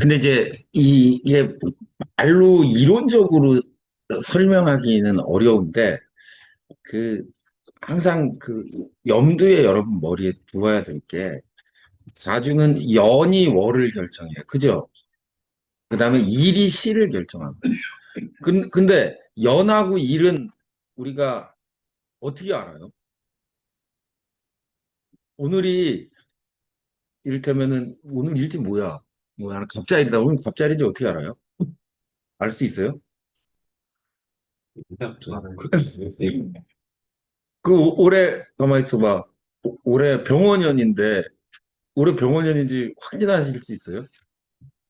근데 이제 이게 말로 이론적으로 설명하기는 어려운데 그 항상 그 염두에 여러분 머리에 두어야 될 게 사주는 연이 월을 결정해요. 그죠? 그다음에 일이 시를 결정하고. 근데 연하고 일은 우리가 어떻게 알아요? 오늘이 이를테면은 오늘 일지 뭐야? 뭐 하나 갑자일이다. 오늘 갑자일인지 어떻게 알아요? 알 수 있어요? 올해 가만 있어봐. 올해 병원년인데 올해 병원년인지 확인하실 수 있어요?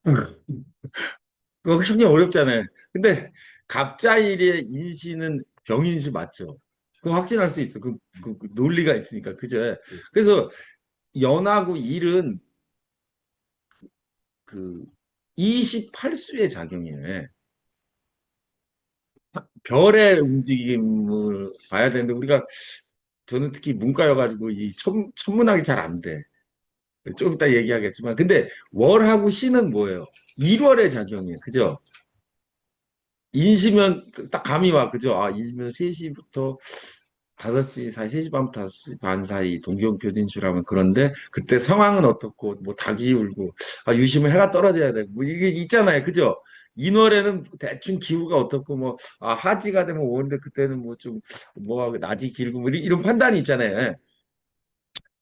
그거 확인이 어렵잖아요. 근데 갑자일의 인시는 병인시 맞죠? 그거 확진할 수 있어. 그 논리가 있으니까 그죠? 그래서 연하고 일은 그 28수의 작용이에요. 별의 움직임을 봐야 되는데 우리가 저는 특히 문과여가지고 이 천문학이 잘 안 돼. 좀 이따 얘기하겠지만 근데 월하고 시는 뭐예요? 1월의 작용이에요. 그죠? 인시면 딱 감이 와. 그죠? 아, 인시면 3시부터 5시 사이, 3시 반부터 5시 반 사이 동경표진주라면 그런데 그때 상황은 어떻고 뭐 닭이 울고 아, 유심히 해가 떨어져야 되고 뭐 이게 있잖아요. 그죠? 인월에는 대충 기후가 어떻고 뭐 아, 하지가 되면 오는데 그때는 뭐 좀 뭐 낮이 길고 뭐 이런 판단이 있잖아요.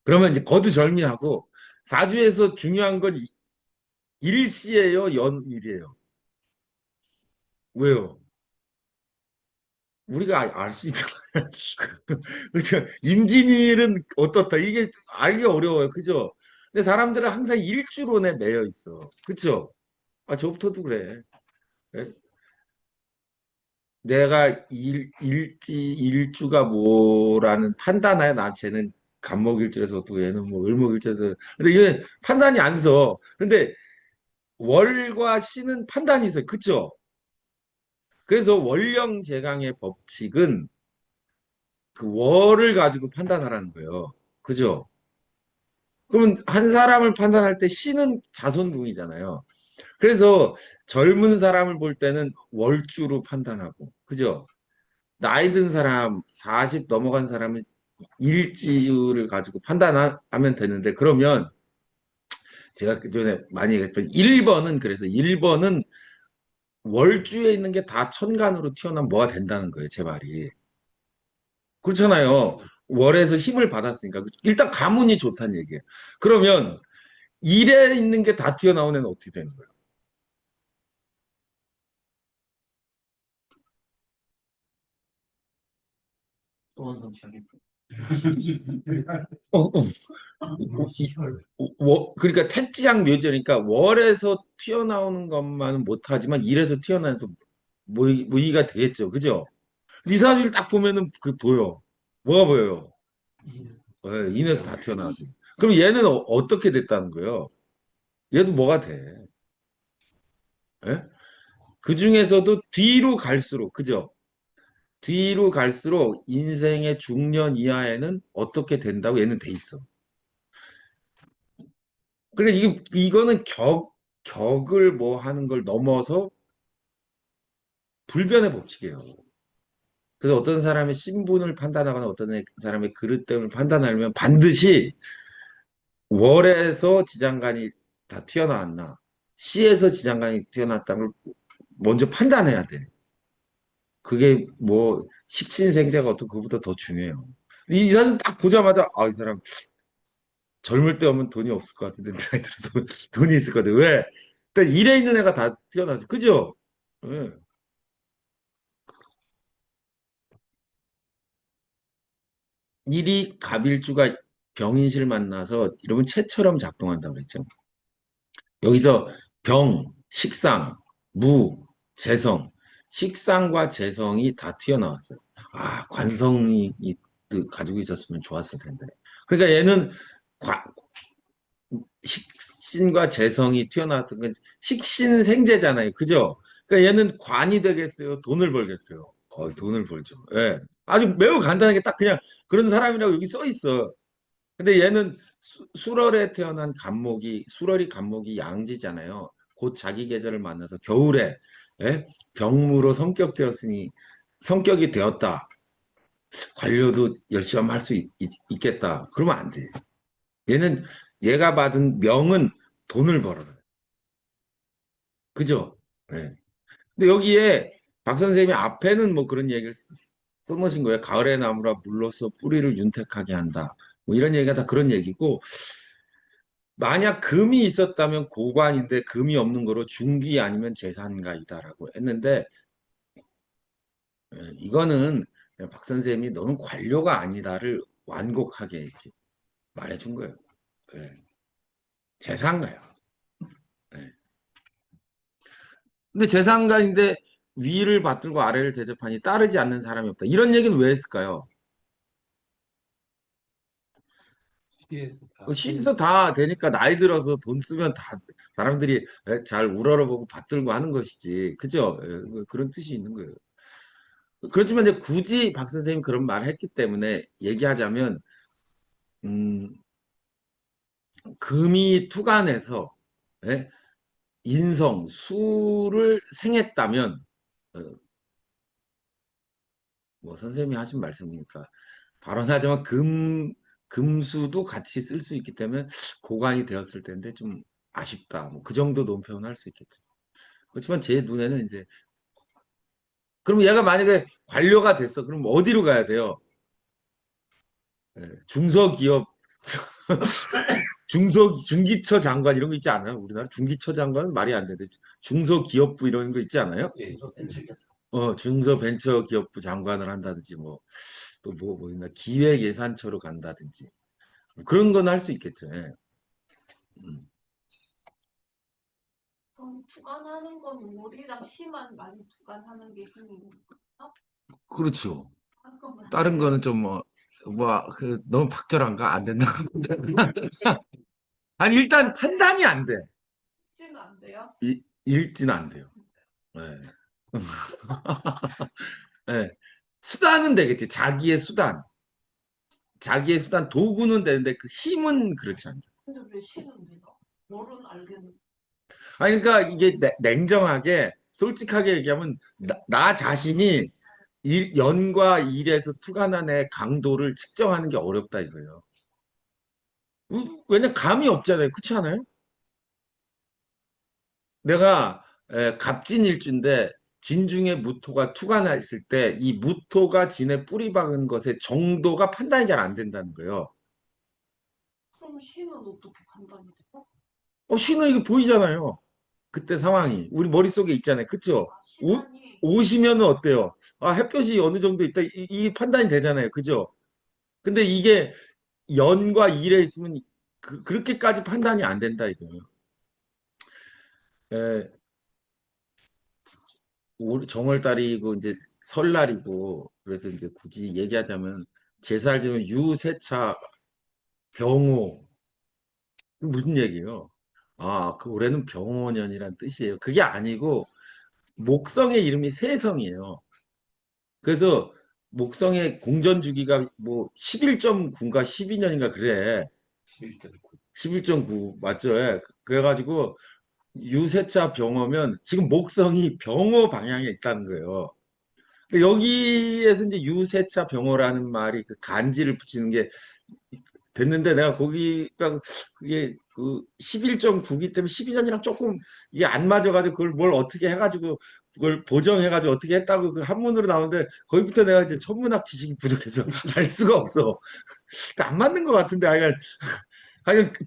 그러면 이제 거두절미하고 사주에서 중요한 건 일시예요, 연일이에요. 왜요? 우리가 알 수 있잖아요. 그렇죠. 임진일은 어떻다. 이게 알기 어려워요. 그죠? 근데 사람들은 항상 일주론에 매여 있어. 그쵸? 아, 저부터도 그래. 예? 내가 일주가 뭐라는 판단하에 나 쟤는 간목일주에서 어떻고 얘는 뭐 을목일주에서 근데 이게 판단이 안 서. 근데 월과 시는 판단이 있어요. 그쵸? 그래서 월령제강의 법칙은 그 월을 가지고 판단하라는 거예요. 그죠? 그러면 한 사람을 판단할 때 신은 자손궁이잖아요. 그래서 젊은 사람을 볼 때는 월주로 판단하고, 그죠? 나이 든 사람, 40 넘어간 사람은 일지를 가지고 판단하면 되는데, 그러면 제가 그전에 많이 얘기했던 1번은 그래서 1번은 월주에 있는 게 다 천간으로 튀어나오면 뭐가 된다는 거예요, 제 말이. 그렇잖아요. 월에서 힘을 받았으니까. 일단 가문이 좋다는 얘기예요. 그러면 일에 있는 게 다 튀어나온 애는 어떻게 되는 거예요? 어, 어. 그러니까 태지양 묘지니까 월에서 튀어나오는 것만은 못하지만 일에서 튀어나와서 모의가 되겠죠. 그죠? 이 사람을 딱 보면은 그 보여. 뭐가 보여요? 예, 인에서 다 튀어나왔어요. 그럼 얘는 떻게 됐다는 거예요? 얘도 뭐가 돼? 예? 그 중에서도 뒤로 갈수록, 그죠? 뒤로 갈수록 인생의 중년 이하에는 어떻게 된다고 얘는 돼 있어. 그래, 이거는 격을 뭐 하는 걸 넘어서 불변의 법칙이에요. 그래서 어떤 사람의 신분을 판단하거나 어떤 사람의 그릇됨을 판단하려면 반드시 월에서 지장간이 다 튀어나왔나, 시에서 지장간이 튀어나왔다는 걸 먼저 판단해야 돼. 그게 뭐 식신생재가 어떤 그보다 더 중요해요. 이 사람 딱 보자마자 아, 이 사람 젊을 때 오면 돈이 없을 것 같은데 나이 들어서 돈이 있을 것 같아. 왜? 일단 일에 있는 애가 다 튀어나왔어. 그죠? 예. 일이 갑일주가 병인실 만나서 이러면 채처럼 작동한다고 그랬죠. 여기서 병, 식상, 무, 재성, 식상과 재성이 다 튀어나왔어요. 아, 관성이 가지고 있었으면 좋았을 텐데. 그러니까 얘는 과- 식신과 재성이 튀어나왔던 건 식신생재잖아요. 그죠? 그러니까 얘는 관이 되겠어요? 돈을 벌겠어요? 돈을 벌죠. 예. 아주 매우 간단하게 딱 그냥 그런 사람이라고 여기 써 있어. 근데 얘는 수월에 태어난 간목이 수월이 간목이 양지잖아요. 곧 자기 계절을 만나서 겨울에 예? 병무로 성격이 되었다. 관료도 열심히 하면 할 수 있겠다. 그러면 안 돼. 얘는 얘가 받은 명은 돈을 벌어요. 그죠? 예. 근데 여기에 박 선생님이 앞에는 뭐 그런 얘기를 써놓으신 거예요. 가을의 나무라 물러서 뿌리를 윤택하게 한다. 뭐 이런 얘기가 다 그런 얘기고, 만약 금이 있었다면 고관인데 금이 없는 거로 중기 아니면 재산가이다라고 했는데, 이거는 그냥 박 선생님이 너는 관료가 아니다를 완곡하게 이렇게 말해준 거예요. 예, 재산가야. 예. 근데 재산가인데 위를 받들고 아래를 대접하니 따르지 않는 사람이 없다. 이런 얘기는 왜 했을까요? 시에서 다 시에서 다 되니까 나이 들어서 돈 쓰면 다 사람들이 잘 우러러보고 받들고 하는 것이지. 그죠? 예, 그런 뜻이 있는 거예요. 그렇지만 이제 굳이 박 선생님이 그런 말을 했기 때문에 얘기하자면, 음, 금이 투간해서, 예? 인성, 수를 생했다면, 어, 뭐 선생님이 하신 말씀이니까 발언하자면 금수도 같이 쓸 수 있기 때문에 고관이 되었을 텐데 좀 아쉽다. 뭐 그 정도 논평은 할 수 있겠죠. 그렇지만 제 눈에는 이제 그럼 얘가 만약에 관료가 됐어. 그럼 어디로 가야 돼요? 예, 중소기업 중기처 장관 이런 거 있지 않아요? 우리나라 중기처 장관은 말이 안 되는데 중소기업부 이런 거 있지 않아요? 예, 중소벤처기업부 장관을 한다든지 뭐 또 뭐 있나 기획예산처로 간다든지 그런 건 할 수 있겠죠. 예. 음, 그럼 주관하는 건 월이랑 시만 많이 주관하는 게 힘인 건가? 그렇죠. 한 것만 다른 거는 좀 너무 박절한가? 안 된다. 아니, 일단 판단이 안 돼. 쉽지는 안 돼요. 읽지는 안 돼요. 예. 예. 수단은 되겠지. 자기의 수단. 자기의 수단, 도구는 되는데 그 힘은 그렇지 않죠. 근데 왜 시는 돼요? 월은 알겠는데. 아니, 그러니까 이게 냉정하게, 솔직하게 얘기하면 나 자신이 연과 일에서 투간한의 강도를 측정하는 게 어렵다 이거예요. 왜냐 감이 없잖아요. 그렇지 않아요? 내가 갑진일주인데 진중에 무토가 투가 있을 때 이 무토가 진에 뿌리 박은 것의 정도가 판단이 잘 안 된다는 거예요. 그럼 시는 어떻게 판단이 돼요? 신은 이게 보이잖아요. 그때 상황이 우리 머릿속에 있잖아요. 그쵸? 아, 시간이 오시면은 어때요? 햇볕이 어느 정도 있다. 이 판단이 되잖아요. 그죠? 근데 이게 연과 일에 있으면 그렇게까지 판단이 안 된다 이거예요. 에, 정월달이고 이제 설날이고 그래서 이제 굳이 얘기하자면 제사를 지면 유세차 병호 무슨 얘기예요? 그 올해는 병호년이란 뜻이에요. 그게 아니고 목성의 이름이 세성이에요. 그래서 목성의 공전 주기가 뭐 11.9인가 12년인가 그래. 11.9. 11.9 맞죠? 예. 그래가지고 유세차 병호면 지금 목성이 병호 방향에 있다는 거예요. 근데 여기에서 이제 유세차 병호라는 말이 그 간지를 붙이는 게 됐는데 내가 거기가 그게 그 11.9기 때문에 12년이랑 조금 이게 안 맞아가지고 그걸 뭘 어떻게 해가지고 그걸 보정해가지고 어떻게 했다고 그 한문으로 나오는데 거기부터 내가 이제 천문학 지식이 부족해서 알 수가 없어. 그러니까 안 맞는 것 같은데 하여간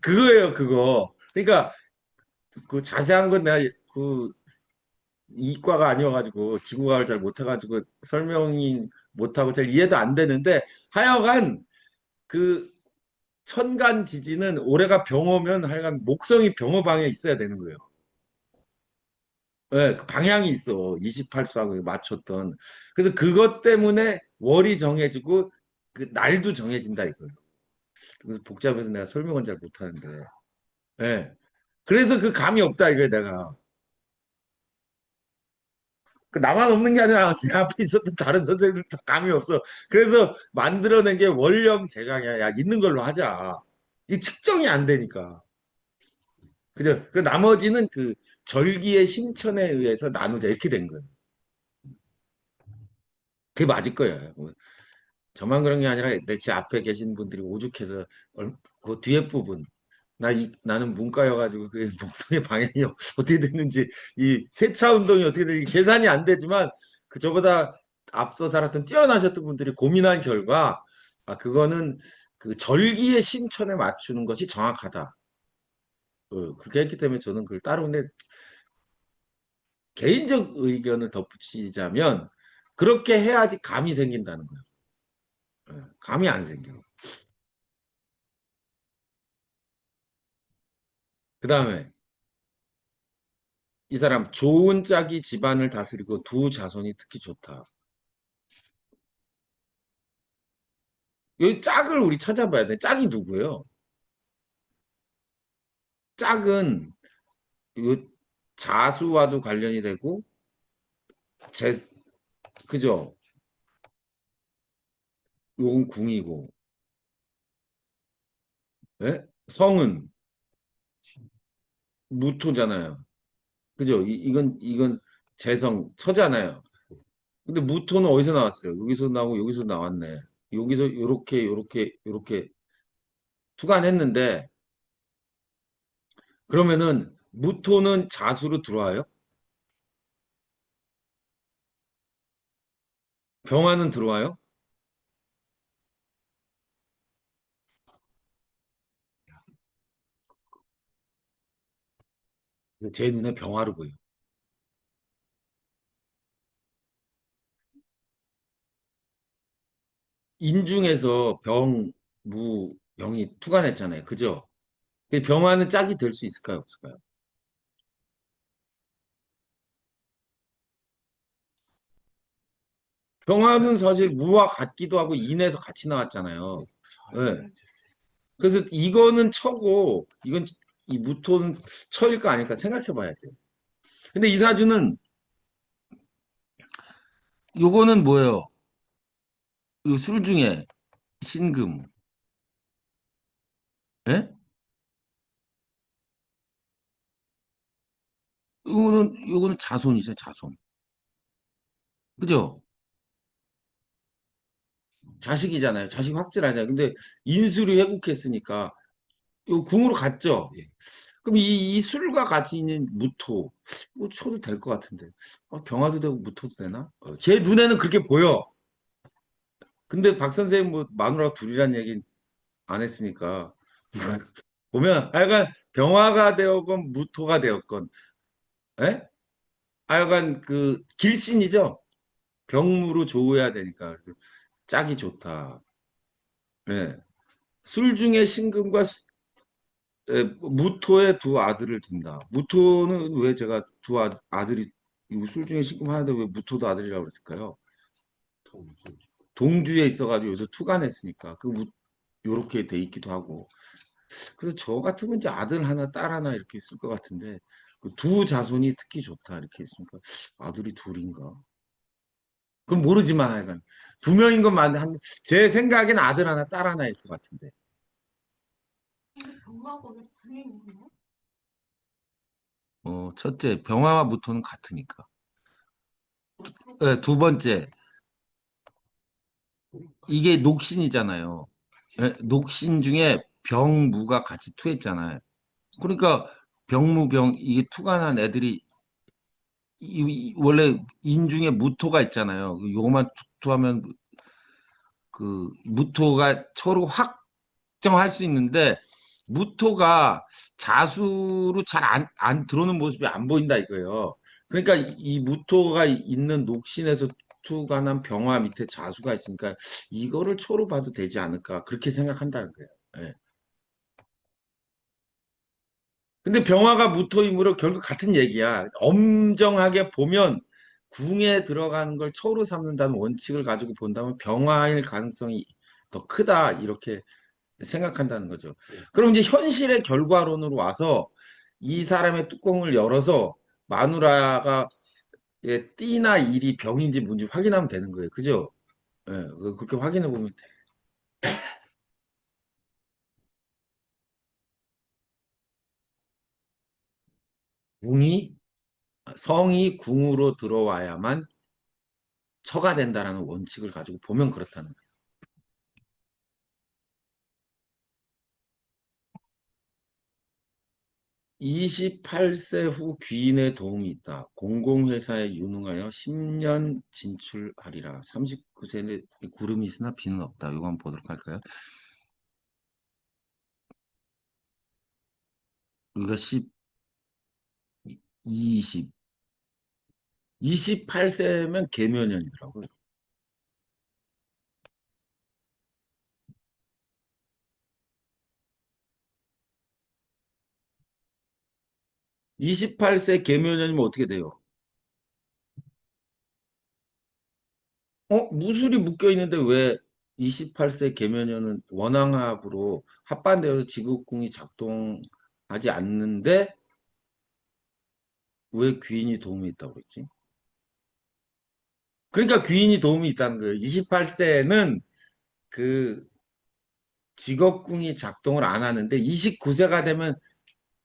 그거예요 그거. 그러니까 그 자세한 건 내가 그 이과가 아니어가지고 지구과학을 잘 못해가지고 설명이 못하고 잘 이해도 안 되는데 하여간 그 천간 지진은 올해가 병어면 하여간 목성이 병어 방에 있어야 되는 거예요. 네, 그 방향이 있어. 28수하고 맞췄던. 그래서 그것 때문에 월이 정해지고 그 날도 정해진다 이거예요. 그래서 복잡해서 내가 설명은 잘 못하는데. 네. 그래서 그 감이 없다 이거예요 내가. 그 나만 없는 게 아니라 내 앞에 있었던 다른 선생님들도 감이 없어. 그래서 만들어낸 게 원령 제강이야. 야, 있는 걸로 하자. 이 측정이 안 되니까. 그죠? 그 나머지는 그 절기의 신천에 의해서 나누자 이렇게 된 거예요. 그게 맞을 거예요. 뭐 저만 그런 게 아니라 제 앞에 계신 분들이 오죽해서 그 뒤에 부분 나는 문과여가지고 그 목성의 방향이 어떻게 됐는지 이 세차 운동이 어떻게 되는지 계산이 안 되지만 그 저보다 앞서 살았던 뛰어나셨던 분들이 고민한 결과 그거는 그 절기의 신천에 맞추는 것이 정확하다. 그렇게 했기 때문에 저는 그걸 따로 근데 개인적 의견을 덧붙이자면 그렇게 해야지 감이 생긴다는 거예요. 감이 안 생겨. 그 다음에 이 사람 좋은 짝이 집안을 다스리고 두 자손이 특히 좋다. 여기 짝을 우리 찾아봐야 돼. 짝이 누구예요? 짝은 요 자수와도 관련이 되고 제 그죠? 요건 궁이고 예? 성은 무토잖아요. 그죠? 이건 재성 처잖아요. 근데 무토는 어디서 나왔어요? 여기서 나오고 여기서 나왔네. 여기서 요렇게 투간했는데 그러면은 무토는 자수로 들어와요? 병화는 들어와요? 제 눈에 병화로 보여. 인중에서 병, 무, 병이 투간했잖아요. 그죠? 그 병화는 짝이 될 수 있을까요? 없을까요? 병화는 사실 무와 같기도 하고 인에서 같이 나왔잖아요. 네. 그래서 이거는 처고, 이건 이 무토는 처일 거 아닐까 생각해 봐야 돼요. 근데 이 사주는 요거는 뭐예요? 요 술 중에 신금. 예? 요거는 자손이죠, 자손. 그죠? 자식이잖아요. 자식 확실하잖아요. 근데 인수를 회국했으니까 요 궁으로 갔죠. 예. 그럼 이 술과 같이 있는 무토, 뭐 쳐도 될 것 같은데. 병화도 되고 무토도 되나? 제 눈에는 그렇게 보여. 근데 박 선생님 뭐 마누라 둘이란 얘기 안 했으니까. 보면 하여간 병화가 되었건 무토가 되었건, 예? 하여간 그 길신이죠. 병무로 좋아야 되니까. 그래서 짝이 좋다. 예. 술 중에 신금과 무토의 두 아들을 둔다. 무토는 왜 제가 아들이 이거 술 중에 신금 하나인데 왜 무토도 아들이라고 그랬을까요? 통주. 동주에 있어가지고 여기서 투간했으니까 요렇게 돼 있기도 하고. 그래서 저 같으면 이제 아들 하나, 딸 하나 이렇게 있을 것 같은데 그 두 자손이 특히 좋다 이렇게 있으니까 아들이 둘인가? 그건 모르지만 하여간 두 명인 것만 제 생각엔 아들 하나, 딸 하나일 것 같은데. 근데 병마가 왜 부인이에요? 첫째 병화와 무토는 같으니까. 그렇구나. 두 번째 이게 녹신이잖아요. 예, 녹신 중에 병무가 같이 투했잖아요. 그러니까 병무병 이게 투가 난 애들이 원래 인중에 무토가 있잖아요. 요거만 투하면 그 무토가 서로 확정할 수 있는데 무토가 자수로 잘 안 들어오는 모습이 안 보인다 이거예요. 그러니까 이 무토가 있는 녹신에서 투가 난 병화 밑에 자수가 있으니까 이거를 초로 봐도 되지 않을까 그렇게 생각한다는 거예요. 예. 근데 병화가 무토이므로 결국 같은 얘기야. 엄정하게 보면 궁에 들어가는 걸 초로 삼는다는 원칙을 가지고 본다면 병화일 가능성이 더 크다 이렇게 생각한다는 거죠. 예. 그럼 이제 현실의 결과론으로 와서 이 사람의 뚜껑을 열어서 마누라가 띠나 일이 병인지 뭔지 확인하면 되는 거예요. 그죠? 예, 그렇게 확인해 보면 돼. 궁이 성이 궁으로 들어와야만 처가 된다라는 원칙을 가지고 보면 그렇다는 거예요. 28세 후 귀인의 도움이 있다. 공공회사에 유능하여 10년 진출하리라. 39세인데 구름이 있으나 비는 없다. 이거 한번 보도록 할까요? 이거 10, 20, 28세면 계묘년이더라고요. 이십팔 세 계묘년이면 어떻게 돼요? 무술이 묶여 있는데 왜 28세 계묘년은 원왕합으로 합반되어서 지극궁이 작동하지 않는데 왜 귀인이 도움이 있다고 그랬지? 그러니까 귀인이 도움이 있다는 거예요. 28세는 그 직업궁이 작동을 안 하는데 29세가 되면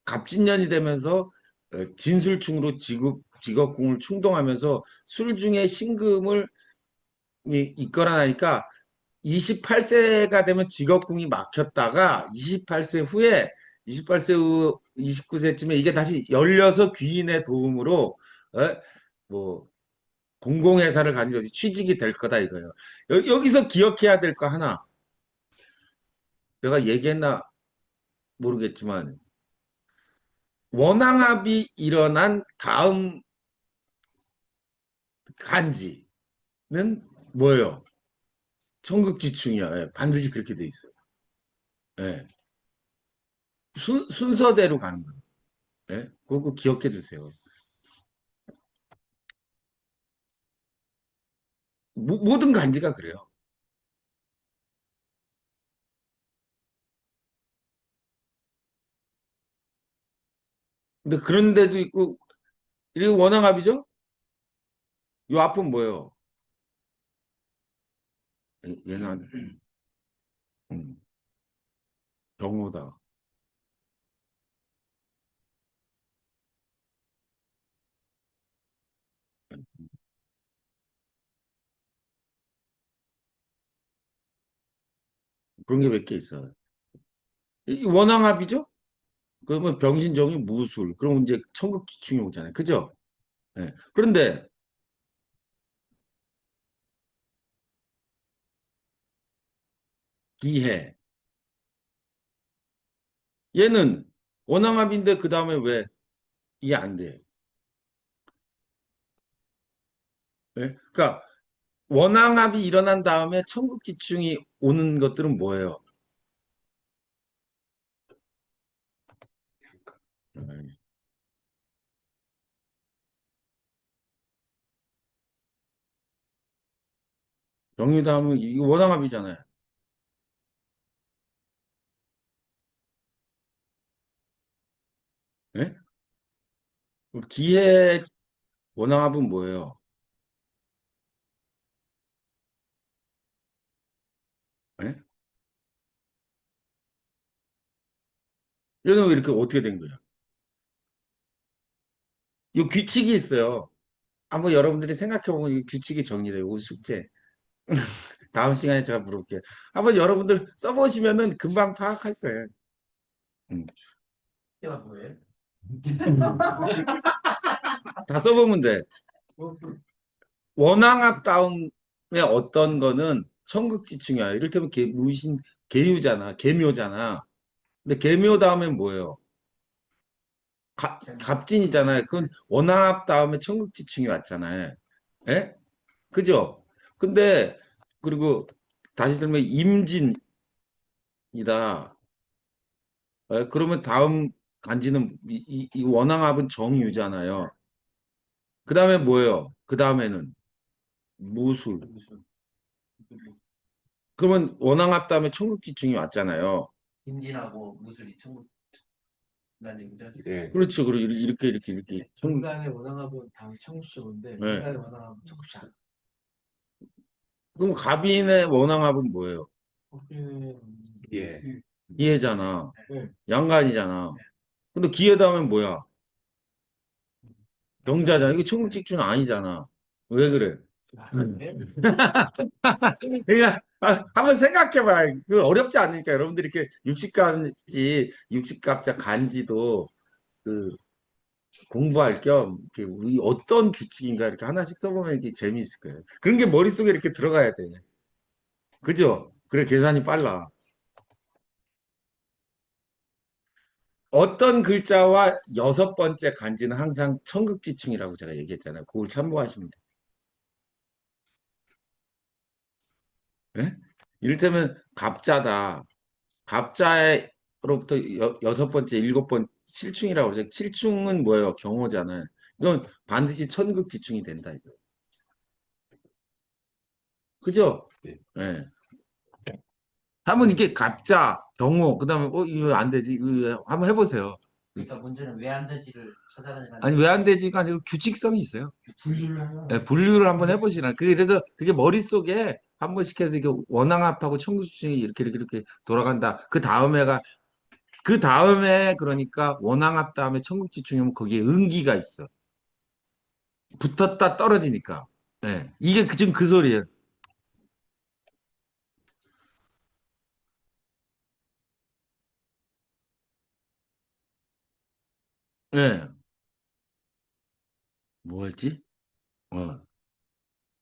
갑진년이 되면서 진술충으로 직업궁을 충동하면서 술 중에 신금을 이끌어나니까 28세가 되면 직업궁이 막혔다가 28세 후에 28세 후 29세쯤에 이게 다시 열려서 귀인의 도움으로 뭐 공공회사를 가진 취직이 될 거다 이거예요. 여기서 기억해야 될 거 하나. 내가 얘기했나 모르겠지만 원앙합이 일어난 다음 간지는 뭐예요? 청극지충이야. 예, 반드시 그렇게 돼 있어요. 예. 순서대로 가는 거예요. 예? 그거 꼭 기억해 두세요. 모든 간지가 그래요. 근데 그런 데도 있고, 이게 원앙합이죠? 요 앞은 뭐예요? 얘는 음, 병호다. 그런 게 몇 개 있어요. 이 원앙합이죠? 그러면 병신정이 무술. 그럼 이제 청극지충이 오잖아요. 그죠? 예. 그런데 기해. 얘는 원앙합인데 그 다음에 왜 이게 안 돼? 예? 그러니까 원앙합이 일어난 다음에 청극지충이 오는 것들은 뭐예요? 예. 정유 다음은 이게 원앙합이잖아요. 예? 기해 원앙합은 뭐예요? 예? 얘는 왜 이렇게 어떻게 된 거예요? 이 규칙이 있어요. 한번 여러분들이 생각해보면 이 규칙이 정리돼요. 오 숙제. 다음 시간에 제가 물어볼게요. 한번 여러분들 써보시면은 금방 파악할 거예요. 음. 야 뭐예요? 다 써보면 돼. 원앙합 다음에 어떤 거는 청극지충이야. 이를테면 무신 계유잖아. 계묘잖아. 근데 계묘 다음에 뭐예요? 갑진이잖아요. 그건 원앙합 다음에 청극지충이 왔잖아요. 예? 그죠? 근데 그리고 다시 설명 임진이다. 그러면 다음 간지는 이 원앙합은 정유잖아요. 그 다음에 뭐예요? 그 다음에는 무술. 무슨 그러면 원앙합 다음에 청극지충이 왔잖아요. 임진하고 무술이 천국 난 얘기죠. 예. 그렇죠. 그리고 이렇게 중간에 원앙합은 다음 청수인데 네. 중간에 원앙합은 청수야. 그럼 갑인의 원앙합은 뭐예요? 거기는 예. 기해잖아. 네. 양간이잖아. 근데 기해 다음엔 뭐야? 병자잖아. 이거 청국직주는 아니잖아. 왜 그래? 아, 음. 네? 그러니까 한번 생각해봐. 그 어렵지 않으니까 여러분들이 이렇게 육식갑자 간지도 그 공부할 겸 이렇게 우리 어떤 규칙인가 이렇게 하나씩 써보면 이게 재미있을 거예요. 그런 게 머릿속에 이렇게 들어가야 돼. 그죠? 그래 계산이 빨라. 어떤 글자와 여섯 번째 간지는 항상 청극지충이라고 제가 얘기했잖아요. 그걸 참고하시면 돼요. 예? 이를테면 갑자다. 갑자로부터 여섯 번째, 일곱 번, 칠충이라고 그러죠. 칠충은 뭐예요? 경호잖아요. 이건 반드시 천극지충이 된다. 이거. 그죠? 네. 예. 한번 이렇게 갑자, 경호, 그다음에 이거 안 되지. 이거 한번 해보세요. 그러니까 문제는 왜 안 되지를 찾아내는 아니 왜 안 되지가 아니고 규칙성이 있어요. 분류를 하면 예, 분류를 한번 해보시라. 그래서 그게 머릿속에 한 번씩 해서 이게 원앙합하고 청구수증이 이렇게 돌아간다. 그 다음에 그러니까 원앙합 다음에 청국지충이면 거기에 응기가 있어. 붙었다 떨어지니까. 예. 이게 지금 그 소리예요. 예. 뭐였지?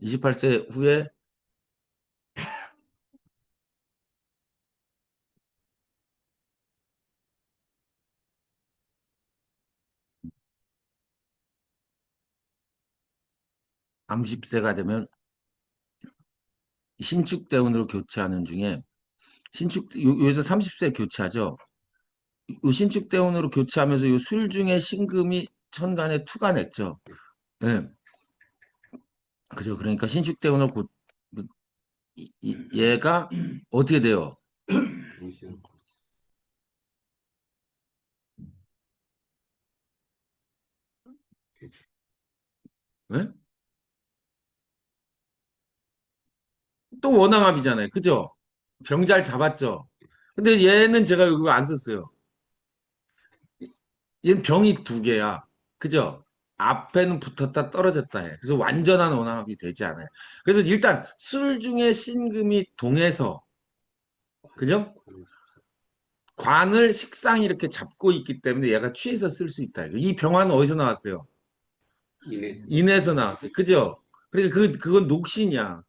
28세 후에 30세가 되면 신축대운으로 교체하는 중에 여기서 30세 교체하죠. 요 신축대운으로 교체하면서 요 술중에 신금이 천간에 투간했죠. 예. 그죠. 그러니까 신축대운을 얘가 어떻게 돼요? 예? 또 원앙합이잖아요. 그죠? 병 잘 잡았죠? 근데 얘는 제가 여기 안 썼어요. 얘는 병이 두 개야. 그죠? 앞에는 붙었다 떨어졌다 해. 그래서 완전한 원앙합이 되지 않아요. 그래서 일단 술 중에 신금이 동해서 그죠? 관을 식상이 이렇게 잡고 있기 때문에 얘가 취해서 쓸 수 있다. 이 병화는 어디서 나왔어요? 인에서 나왔어요. 그죠? 그러니까 그건 녹신이야.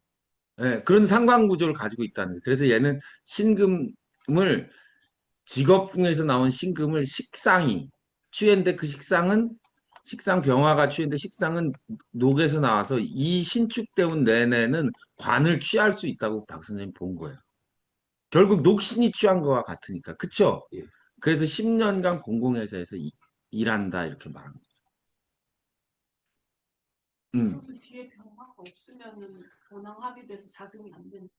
예, 그런 상관구조를 가지고 있다는 거예요. 그래서 얘는 신금을 직업궁에서 나온 신금을 식상이 취했는데 그 식상 병화가 취했는데 식상은 녹에서 나와서 이 신축대운 내내는 관을 취할 수 있다고 박 선생님 본 거예요. 결국 녹신이 취한 거와 같으니까. 그쵸? 예. 그래서 10년간 공공회사에서 일한다 이렇게 말한 거죠. 그 뒤에 병화가 없으면은 원앙 합의돼서 작용이 안 되는.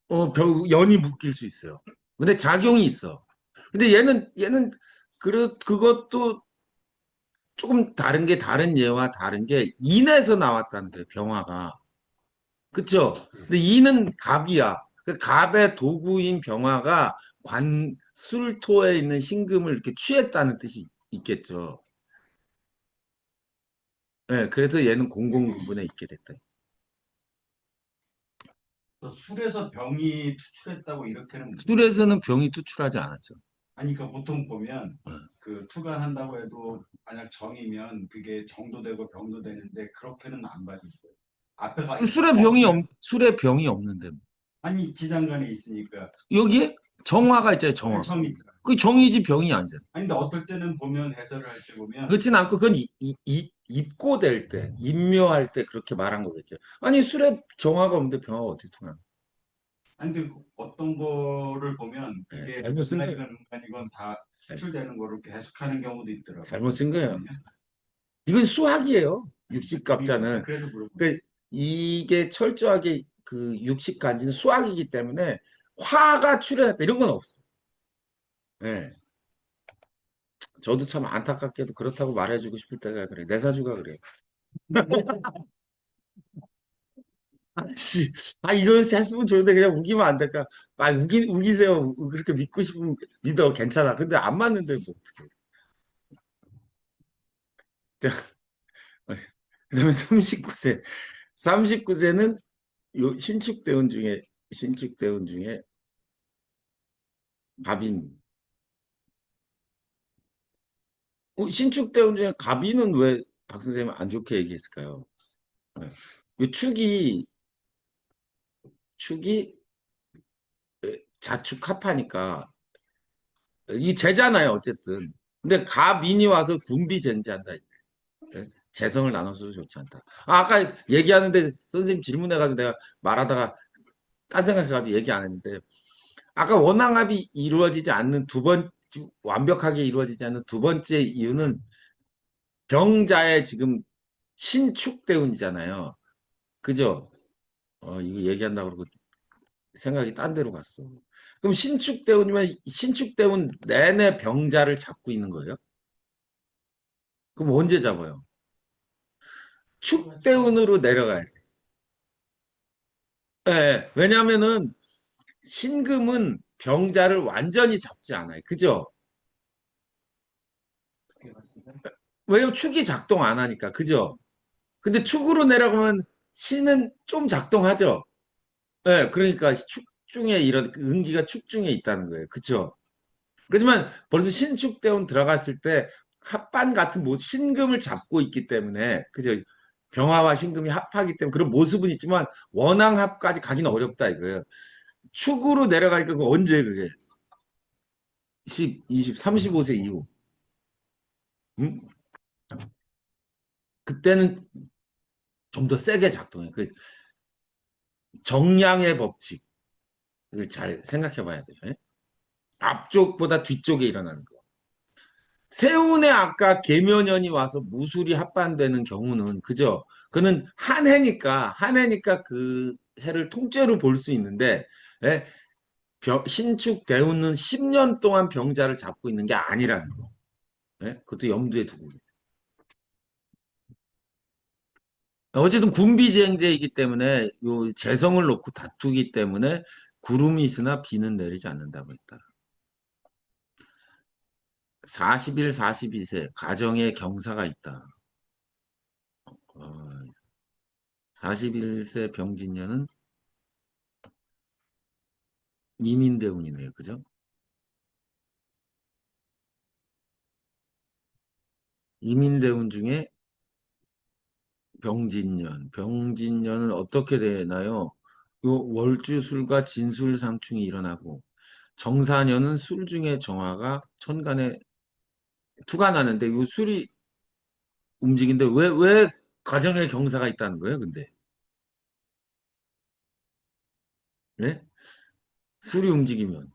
연이 묶일 수 있어요. 근데 작용이 있어. 근데 얘는 그것도 조금 다른 게 다른 예와 다른 게 인에서 나왔다는 거예요. 병화가. 그쵸? 근데 인은 갑이야. 그 갑의 도구인 병화가 술토에 있는 신금을 이렇게 취했다는 뜻이 있겠죠. 네, 그래서 얘는 공공구분에 있게 됐다. 또 술에서 병이 투출했다고 이렇게는 술에서는 병이 투출하지 않았죠. 아니 그 보통 보면 네. 그 투간한다고 해도 만약 정이면 그게 정도 되고 병도 되는데 그렇게는 안 봐주고요. 앞에가 술에 병이 없는데. 아니 지장간에 있으니까 여기에 정화가 있잖아요, 정화. 정이 그 정이지 병이 아니잖아. 아니 근데 어떨 때는 보면 해설을 할 때 보면 그렇진 않고 그건 입고될 때, 임묘할 때 그렇게 말한 거겠죠. 아니 술에 정화가 없는데 병화가 어떻게 통하는 아니 근데 어떤 거를 보면 네, 그게 잘못 쓴 거예요. 음란이건 음란이건 다 수출되는 거를 이렇게 해석하는 경우도 있더라고요. 잘못 쓴 거예요. 이건 수학이에요. 육식갑자는. 그래서 물어보는 그 이게 철저하게 그 육식간지는 수학이기 때문에 화가 출현했다 이런 건 없어. 예. 저도 참 안타깝게도 그렇다고 말해주고 싶을 때가 그래. 내 사주가 그래. 씨, 이걸 했으면 좋은데 그냥 우기면 안 될까? 우기세요. 그렇게 믿고 싶으면 믿어. 괜찮아. 근데 안 맞는데 뭐 어떡해. 그다음에 39세. 39세는 요 신축대운 중에 갑인. 신축대운 중에 갑인은 왜 박 선생님은 안 좋게 얘기했을까요? 네. 이 축이 자축합하니까 이 재잖아요, 어쨌든. 근데 가민이 와서 군비쟁제한다. 재성을 나눠서도 좋지 않다. 아까 얘기하는데 선생님 질문해가지고 내가 말하다가 딴 생각해가지고 얘기 안 했는데 아까 원앙합이 이루어지지 않는 완벽하게 이루어지지 않는 두 번째 이유는 병자의 지금 신축대운이잖아요. 그죠? 이거 얘기한다고 그러고 생각이 딴 데로 갔어. 그럼 신축대운이면 신축대운 내내 병자를 잡고 있는 거예요? 그럼 언제 잡아요? 축대운으로 내려가야 돼. 예, 왜냐면은 신금은 병자를 완전히 잡지 않아요. 그죠? 그게 맞습니다. 왜냐면 축이 작동 안 하니까. 그죠? 근데 축으로 내려가면 신은 좀 작동하죠. 예, 그러니까 축 중에 이런 은기가 축 중에 있다는 거예요. 그죠? 그렇지만 벌써 신축대운 들어갔을 때 합반 같은 신금을 잡고 있기 때문에 그죠? 병화와 신금이 합하기 때문에 그런 모습은 있지만 원앙합까지 가기는 어렵다 이거예요. 축으로 내려가니까 그 언제 그게 10, 20, 35세 이후. 음? 그때는 좀 더 세게 작동해. 그 정량의 법칙을 잘 생각해 봐야 돼요. 예? 앞쪽보다 뒤쪽에 일어나는 거. 세운에 아까 계묘년이 와서 무술이 합반되는 경우는 그죠? 그는 한 해니까 그 해를 통째로 볼 수 있는데 예? 신축 대운은 10년 동안 병자를 잡고 있는 게 아니라는 거. 예? 그것도 염두에 두고. 어쨌든 군비쟁제이기 때문에 요 재성을 놓고 다투기 때문에 구름이 있으나 비는 내리지 않는다고 했다. 40일, 42세 가정에 경사가 있다. 41세 병진년은 이민대운이네요. 그죠? 이민대운 중에 병진년. 병진년은 어떻게 되나요? 요 월주술과 진술상충이 일어나고 정사년은 술 중에 정화가 천간에 투가 나는데 이 술이 움직인데 왜 가정에 경사가 있다는 거예요, 근데? 네? 술이 움직이면.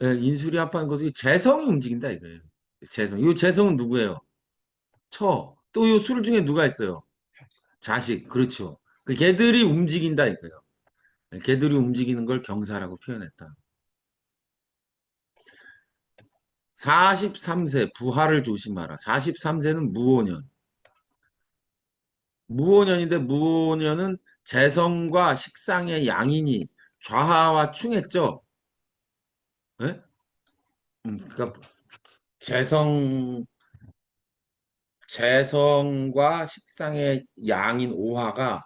예, 인술이 합하는 것도 재성이 움직인다 이거예요. 재성. 이 재성은 누구예요? 또 이 술 중에 누가 있어요? 자식. 그렇죠. 그 걔들이 움직인다 이거예요. 걔들이 움직이는 걸 경사라고 표현했다. 43세 부하를 조심하라. 43세는 무오년. 무오년인데 무오년은 재성과 식상의 양인이 좌하와 충했죠. 예? 그러니까 재성 재성과 식상의 양인 오화가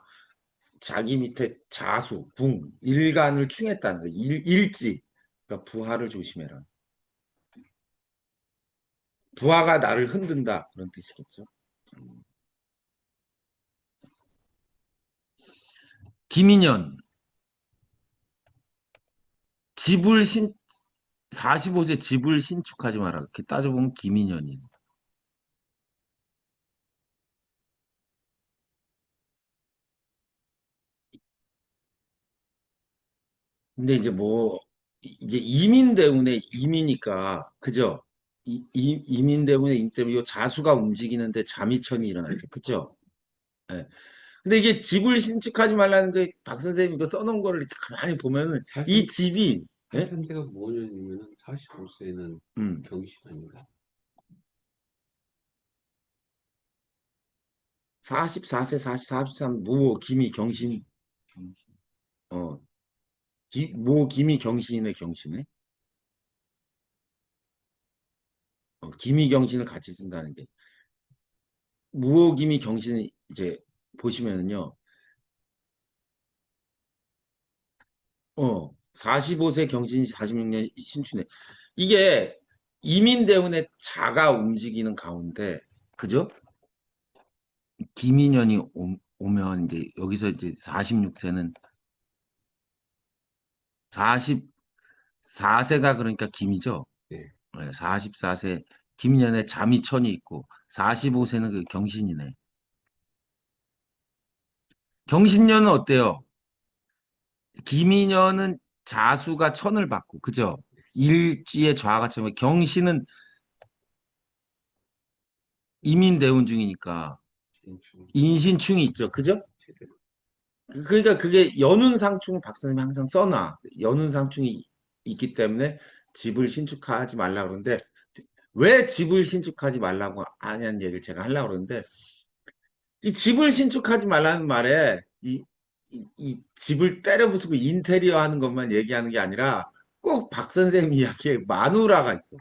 자기 밑에 자수, 궁, 일간을 충했다는 거예요. 일지. 그러니까 부하를 조심해라. 부하가 나를 흔든다. 그런 뜻이겠죠. 김인년. 집을 45세 집을 신축하지 마라. 이렇게 따져보면 김인년이. 근데 이제 이제 이민 때문에 임이니까 그죠? 이민 때문에 임 때문에 요 자수가 움직이는데 잠이천이 일어나죠. 그죠? 예. 근데 이게 집을 신축하지 말라는 게 박 선생님 이거 써놓은 거를 이렇게 가만히 보면은 이 집이 예? 한편대가 5년이면 45세는 음, 경신 아닌가? 44세, 43 무호 김이 경신 어, 모 김이 경신의 경신에 기미 경신을 같이 쓴다는 게 무호 기미 경신 이제 보시면은요. 45세 경신이 46년 신춘에 이게 이민대운의 자가 움직이는 가운데 그죠? 기민년이 오면 이제 여기서 이제 46세는 44세가 그러니까 김이죠. 예. 44세 김년에 잠이 천이 있고 45세는 그 경신이네. 경신년은 어때요? 김인년은 자수가 천을 받고 그죠? 일지의 좌가 천이 경신은 이민대운 중이니까 신축 인신충이 있죠. 그죠? 제대로. 그러니까 그게 연운상충 박사님이 항상 써놔. 연운상충이 있기 때문에 집을 신축하지 말라 그러는데 왜 집을 신축하지 말라고 하냐는 얘기를 제가 하려고 그러는데 이 집을 신축하지 말라는 말에 이 집을 때려 부수고 인테리어 하는 것만 얘기하는 게 아니라 꼭 박 선생님 이야기에 마누라가 있어.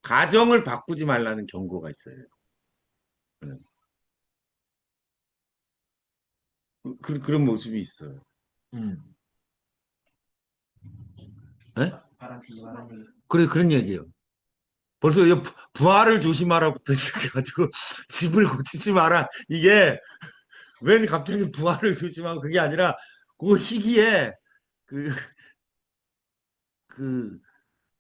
가정을 바꾸지 말라는 경고가 있어요. 네. 그런 모습이 있어요. 네? 바람 피지 말라는 얘기. 그래, 그런 얘기예요. 벌써 이 부하를 조심하라부터 시작해가지고 집을 고치지 마라. 이게 웬 갑자기 부하를 조심하고 그게 아니라 그 시기에 그, 그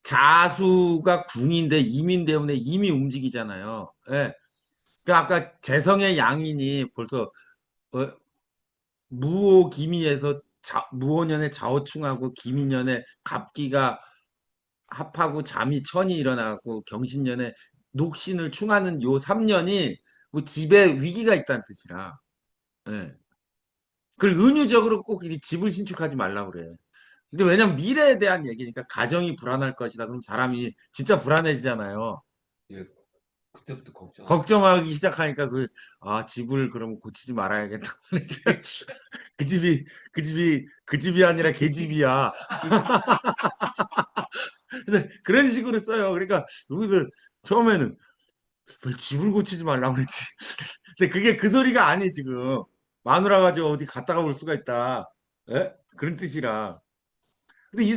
자수가 궁인데 이민 때문에 이미 움직이잖아요. 예. 그 아까 재성의 양인이 벌써 어, 무오 기미에서 무오년에 자오충하고 기미년에 갑기가 합하고 잠이 천이 일어나고 경신년에 녹신을 충하는 요 3년이 뭐 집에 위기가 있다는 뜻이라. 예. 그걸 은유적으로 꼭 이 집을 신축하지 말라고 그래. 근데 왜냐면 미래에 대한 얘기니까 가정이 불안할 것이다. 그럼 사람이 진짜 불안해지잖아요. 예, 그때부터 걱정. 걱정하기 시작하니까 집을 그럼 고치지 말아야겠다. 그 집이 아니라 개집이야. 근데 그런 식으로 써요. 그러니까 여기들 처음에는 왜 집을 고치지 말라고 그랬지. 근데 그게 그 소리가 아니 지금. 마누라 가지고 어디 갔다가 올 수가 있다. 예? 그런 뜻이라. 근데 이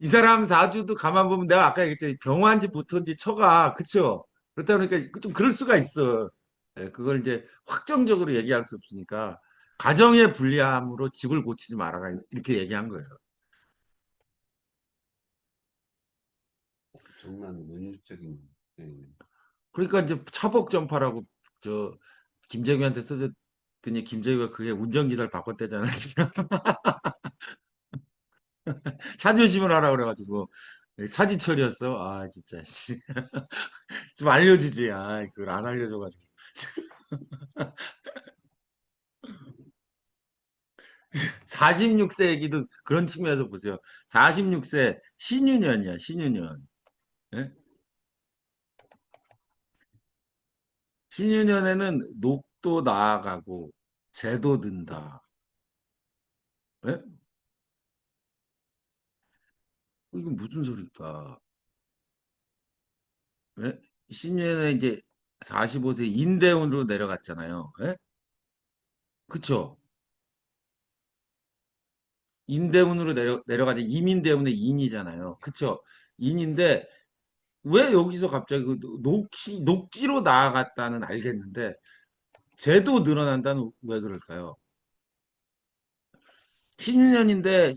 사람 사주도 가만 보면 내가 아까 얘기했지 병환지 붙은지 처가 그쵸? 그렇다 보니까 좀 그럴 수가 있어. 예, 그걸 이제 확정적으로 얘기할 수 없으니까 가정의 불리함으로 집을 고치지 말아라 이렇게 얘기한 거예요. 정말 원유적인. 예. 그러니까 이제 차복 전파라고 저 김재규한테 써줬더니 김재규가 그게 운전기사를 바꿨대잖아. 차조심을 하라 그래가지고 차지철이었어. 아 진짜 씨. 좀 알려주지. 아 그걸 안 알려줘가지고. 46세 얘기도 그런 측면에서 보세요. 46세 신유년이야, 신유년. 예? 신유년에는 녹도 나아가고 재도 든다. 예? 이거 무슨 소리일까? 예? 신유년에 이제 45세 인대운으로 내려갔잖아요. 예? 그쵸? 인대운으로 내려가지 이민대운의 인이잖아요. 그쵸? 인인데 왜 여기서 갑자기 녹지로 나아갔다는 알겠는데 재도 늘어난다는 왜 그럴까요? 신유년인데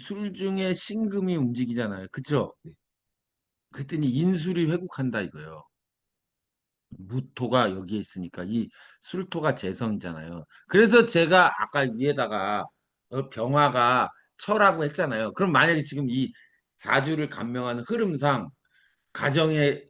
술 중에 신금이 움직이잖아요. 그쵸? 그랬더니 인술이 회복한다 이거예요. 무토가 여기에 있으니까 이 술토가 재성이잖아요. 그래서 제가 아까 위에다가 병화가 처라고 했잖아요. 그럼 만약에 지금 이 사주를 감명하는 흐름상 가정에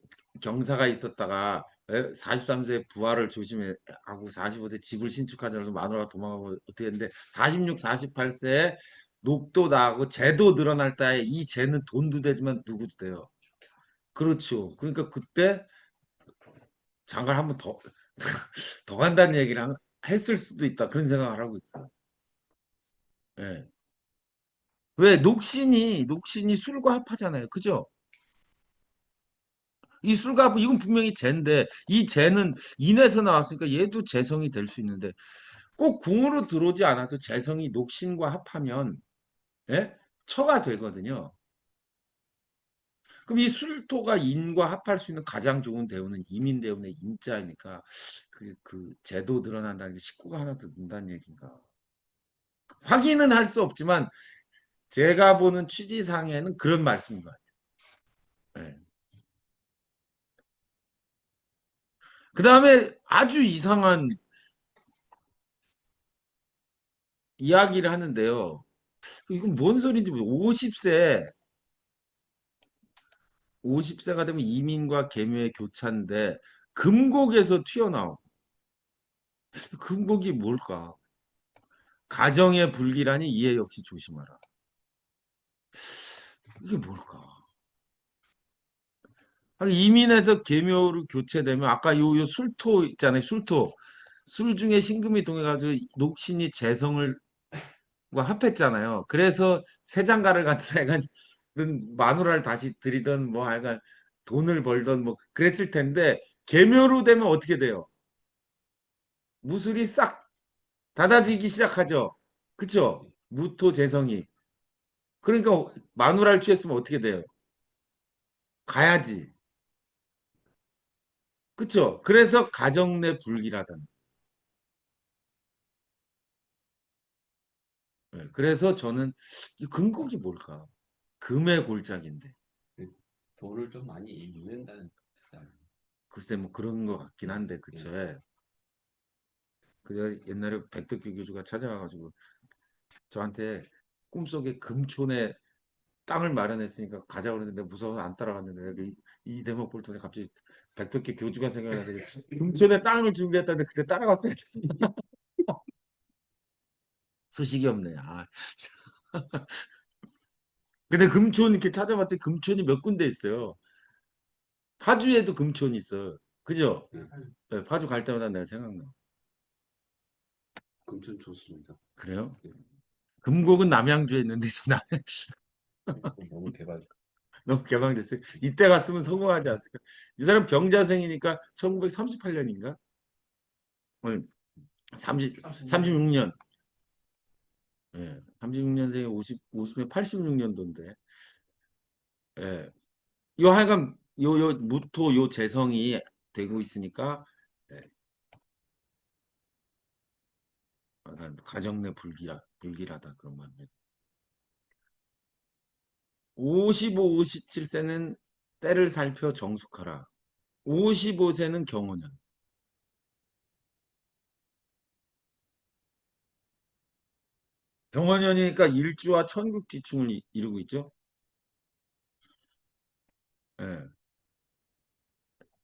경사가 있었다가 43세 부하를 조심하고 45세 집을 신축하자면서 마누라가 도망가고 어떻게 했는데 46, 48세에 녹도 나고 재도 늘어날 때 이 재는 돈도 되지만 누구도 돼요. 그렇죠. 그러니까 그때 장가를 한번 더 간다는 얘기를 했을 수도 있다. 그런 생각을 하고 있어요. 예. 왜 녹신이 술과 합하잖아요. 그죠? 이 술가부 이건 분명히 재인데 이 재는 인에서 나왔으니까 얘도 재성이 될 수 있는데 꼭 궁으로 들어오지 않아도 재성이 녹신과 합하면 예? 처가 되거든요. 그럼 이 술토가 인과 합할 수 있는 가장 좋은 대우는 이민대운의 인자이니까 그 제도 늘어난다는 게 식구가 하나 더 는다는 얘기인가. 확인은 할 수 없지만 제가 보는 취지상에는 그런 말씀인 것 같아요. 예. 그 다음에 아주 이상한 이야기를 하는데요. 이건 뭔 소리인지 모르겠어요. 50세가 되면 이민과 계묘의 교차인데 금곡에서 튀어나오고 금곡이 뭘까? 가정의 불기라니 이해 역시 조심하라. 이게 뭘까? 아니, 이민에서 계묘로 교체되면 아까 요 술토 있잖아요. 술토. 술 중에 신금이 동해가지고 녹신이 재성을 합했잖아요. 그래서 세장가를 갖다 약간 마누라를 다시 들이던 뭐 약간 돈을 벌던 뭐 그랬을 텐데 계묘로 되면 어떻게 돼요? 무술이 싹 닫아지기 시작하죠. 그쵸? 무토 재성이. 그러니까 마누라를 취했으면 어떻게 돼요? 가야지. 그쵸? 그래서 가정 내 불길하다는. 네, 그래서 저는 이 근곡이 뭘까? 금의 골짜기인데. 돈을 좀 많이 잃는다는 뜻이잖아요. 글쎄 뭐 그런 것 같긴 한데 그쵸? 예. 그 옛날에 백백규 교주가 찾아와가지고 저한테 꿈속에 금촌에 땅을 마련했으니까 가자고 그랬는데 무서워서 안 따라갔는데 내가 이 대목 볼 때 갑자기 백백규 교주가 생각나서 금촌에 땅을 준비했다는데 그때 따라갔어야 돼. 소식이 없네. 아. 근데 금촌 이렇게 찾아봤더니 금촌이 몇 군데 있어요. 파주에도 금촌이 있어. 그죠? 네. 네, 파주 갈 때마다 내가 생각나. 금전 좋습니다. 그래요? 예. 금곡은 남양주에 있는데 너무 개발. 너무 개방됐어요. 이때 갔으면 성공하지 않았을까? 이 사람 병자생이니까 1938년인가? 36년. 예. 36년생에 50에 86년도인데. 예. 요 하여간 요 무토 요 재성이 되고 있으니까 예. 약간 가정 내 불길하다 그런 말입니다. 55, 57세는 때를 살펴 정숙하라. 55세는 경호년. 경호년이니까 일주와 천국지충을 이루고 있죠. 예.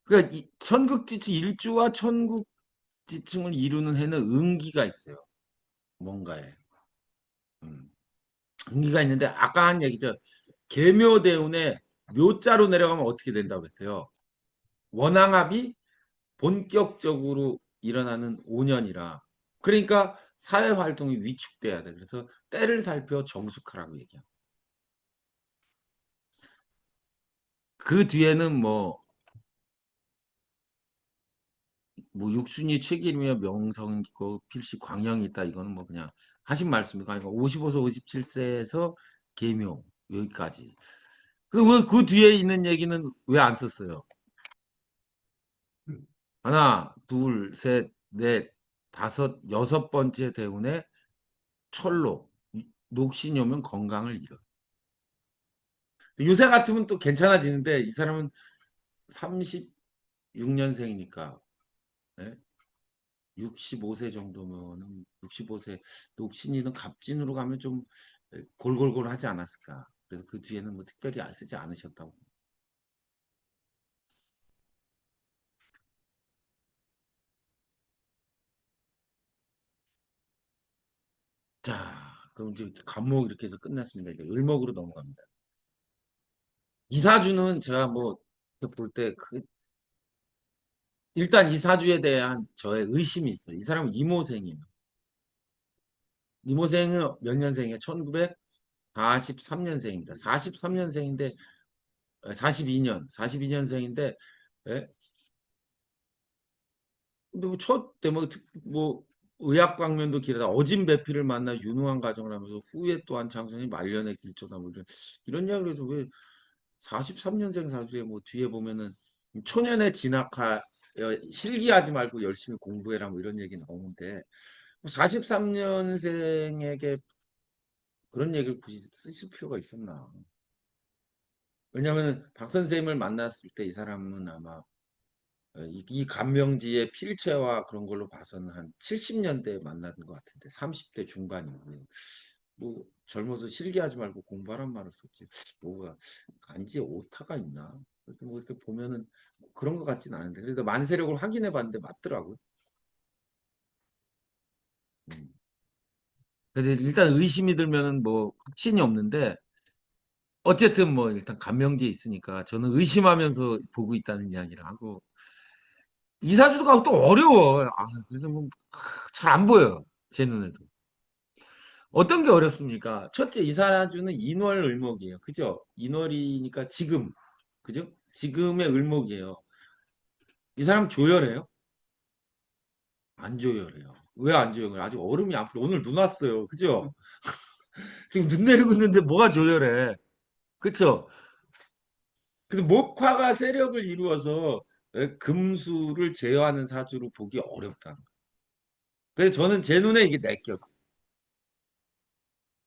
그러니까 이 천국지충 일주와 천국지충을 이루는 해는 음기가 있어요. 뭔가에. 음. 음기가 있는데 아까 한 얘기죠. 계묘대운에 묘자로 내려가면 어떻게 된다고 했어요. 원왕합이 본격적으로 일어나는 5년이라. 그러니까 사회 활동이 위축돼야 돼. 그래서 때를 살펴 정숙하라고 얘기해요. 그 뒤에는 뭐 육순이 최길이며 명성이고 필시 광영이 있다. 이거는 뭐 그냥 하신 말씀이고 그러니까 55세 57세에서 계묘 여기까지. 그 뒤에 있는 얘기는 왜 안 썼어요? 하나, 둘, 셋, 넷, 다섯, 여섯 번째 대운에 철로 녹신이 오면 건강을 잃어. 요새 같으면 또 괜찮아지는데 이 사람은 36년생이니까 65세 정도면은 65세 녹신이든 갑진으로 가면 좀 골골골 하지 않았을까. 그래서 그 뒤에는 뭐 특별히 쓰지 않으셨다고. 자, 그럼 이제 간목 이렇게 해서 끝났습니다. 이제 을목으로 넘어갑니다. 이사주는 제가 뭐 볼 때 일단 이사주에 대한 저의 의심이 있어요. 이 사람은 이모생이에요. 이모생은 몇 년생이에요? 1943년생입니다. 43년생인데 42년생인데, 예? 근데 뭐 첫 대목 뭐 의학 방면도 길하다. 어진 배필을 만나 유능한 가정을 하면서 후에 또한 장선이 말년의 길조다 뭐 이런 이야기를 해서 왜 43년생 사주에 뭐 뒤에 보면은 초년에 진학하 실기하지 말고 열심히 공부해라 뭐 이런 얘기 나오는데 43년생에게 그런 얘기를 굳이 쓰실 필요가 있었나? 왜냐하면 박 선생님을 만났을 때 이 사람은 아마 이 간명지의 필체와 그런 걸로 봐서는 한 70년대에 만난 것 같은데 30대 중반이고 뭐 젊어서 실기하지 말고 공부하란 말을 썼지 뭐가 간지에 오타가 있나? 그래서 뭐 이렇게 보면은 그런 것 같진 않은데 그래도 만세력을 확인해 봤는데 맞더라고요. 음. 근데 일단 의심이 들면은 뭐 확신이 없는데 어쨌든 뭐 일단 간명지에 있으니까 저는 의심하면서 보고 있다는 이야기를 하고 이사주도가 또 어려워. 그래서 뭐 잘 안 보여요. 제 눈에도. 어떤 게 어렵습니까? 첫째, 이사주는 인월을목이에요. 그죠? 인월이니까 지금. 그죠? 지금의 을목이에요. 이 사람 조열해요? 안 조열해요. 왜 안 조열해요? 아직 얼음이 안 풀려. 오늘 눈 왔어요. 그죠? 지금 눈 내리고 있는데 뭐가 조열해? 그쵸? 그래서 목화가 세력을 이루어서 금수를 제어하는 사주로 보기 어렵다. 그래서 저는 제 눈에 이게 내껴.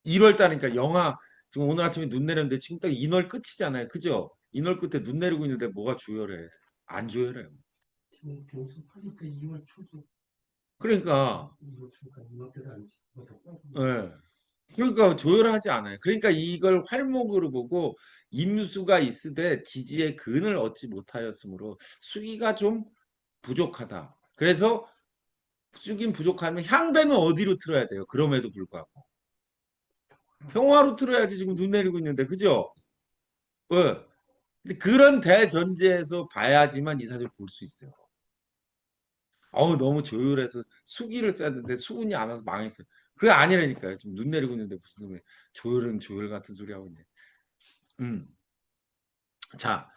1월 달이니까 영하 지금 오늘 아침에 눈 내렸는데 지금 딱 인월 끝이잖아요. 그죠? 인월 끝에 눈 내리고 있는데 뭐가 조열해? 안 조열해요. 지금 병수 파니까 2월 초죠. 그러니까 2월 초니까 이맘때도 아니지. 예. 그러니까 조열하지 않아요. 그러니까 이걸 활목으로 보고 임수가 있으되 지지의 근을 얻지 못하였으므로 수기가 좀 부족하다. 그래서 수긴 부족하면 향배는 어디로 틀어야 돼요? 그럼에도 불구하고 평화로 틀어야지 지금 눈 내리고 있는데 그죠? 왜? 근데 그런 대전제에서 봐야지만 이 사주를 볼 수 있어요. 어우 너무 조율해서 수기를 써야 되는데 수운이 안 와서 망했어요. 그게 아니라니까요. 지금 눈 내리고 있는데 무슨 놈의 조율은 조율 같은 소리 하고 있네. 음. 자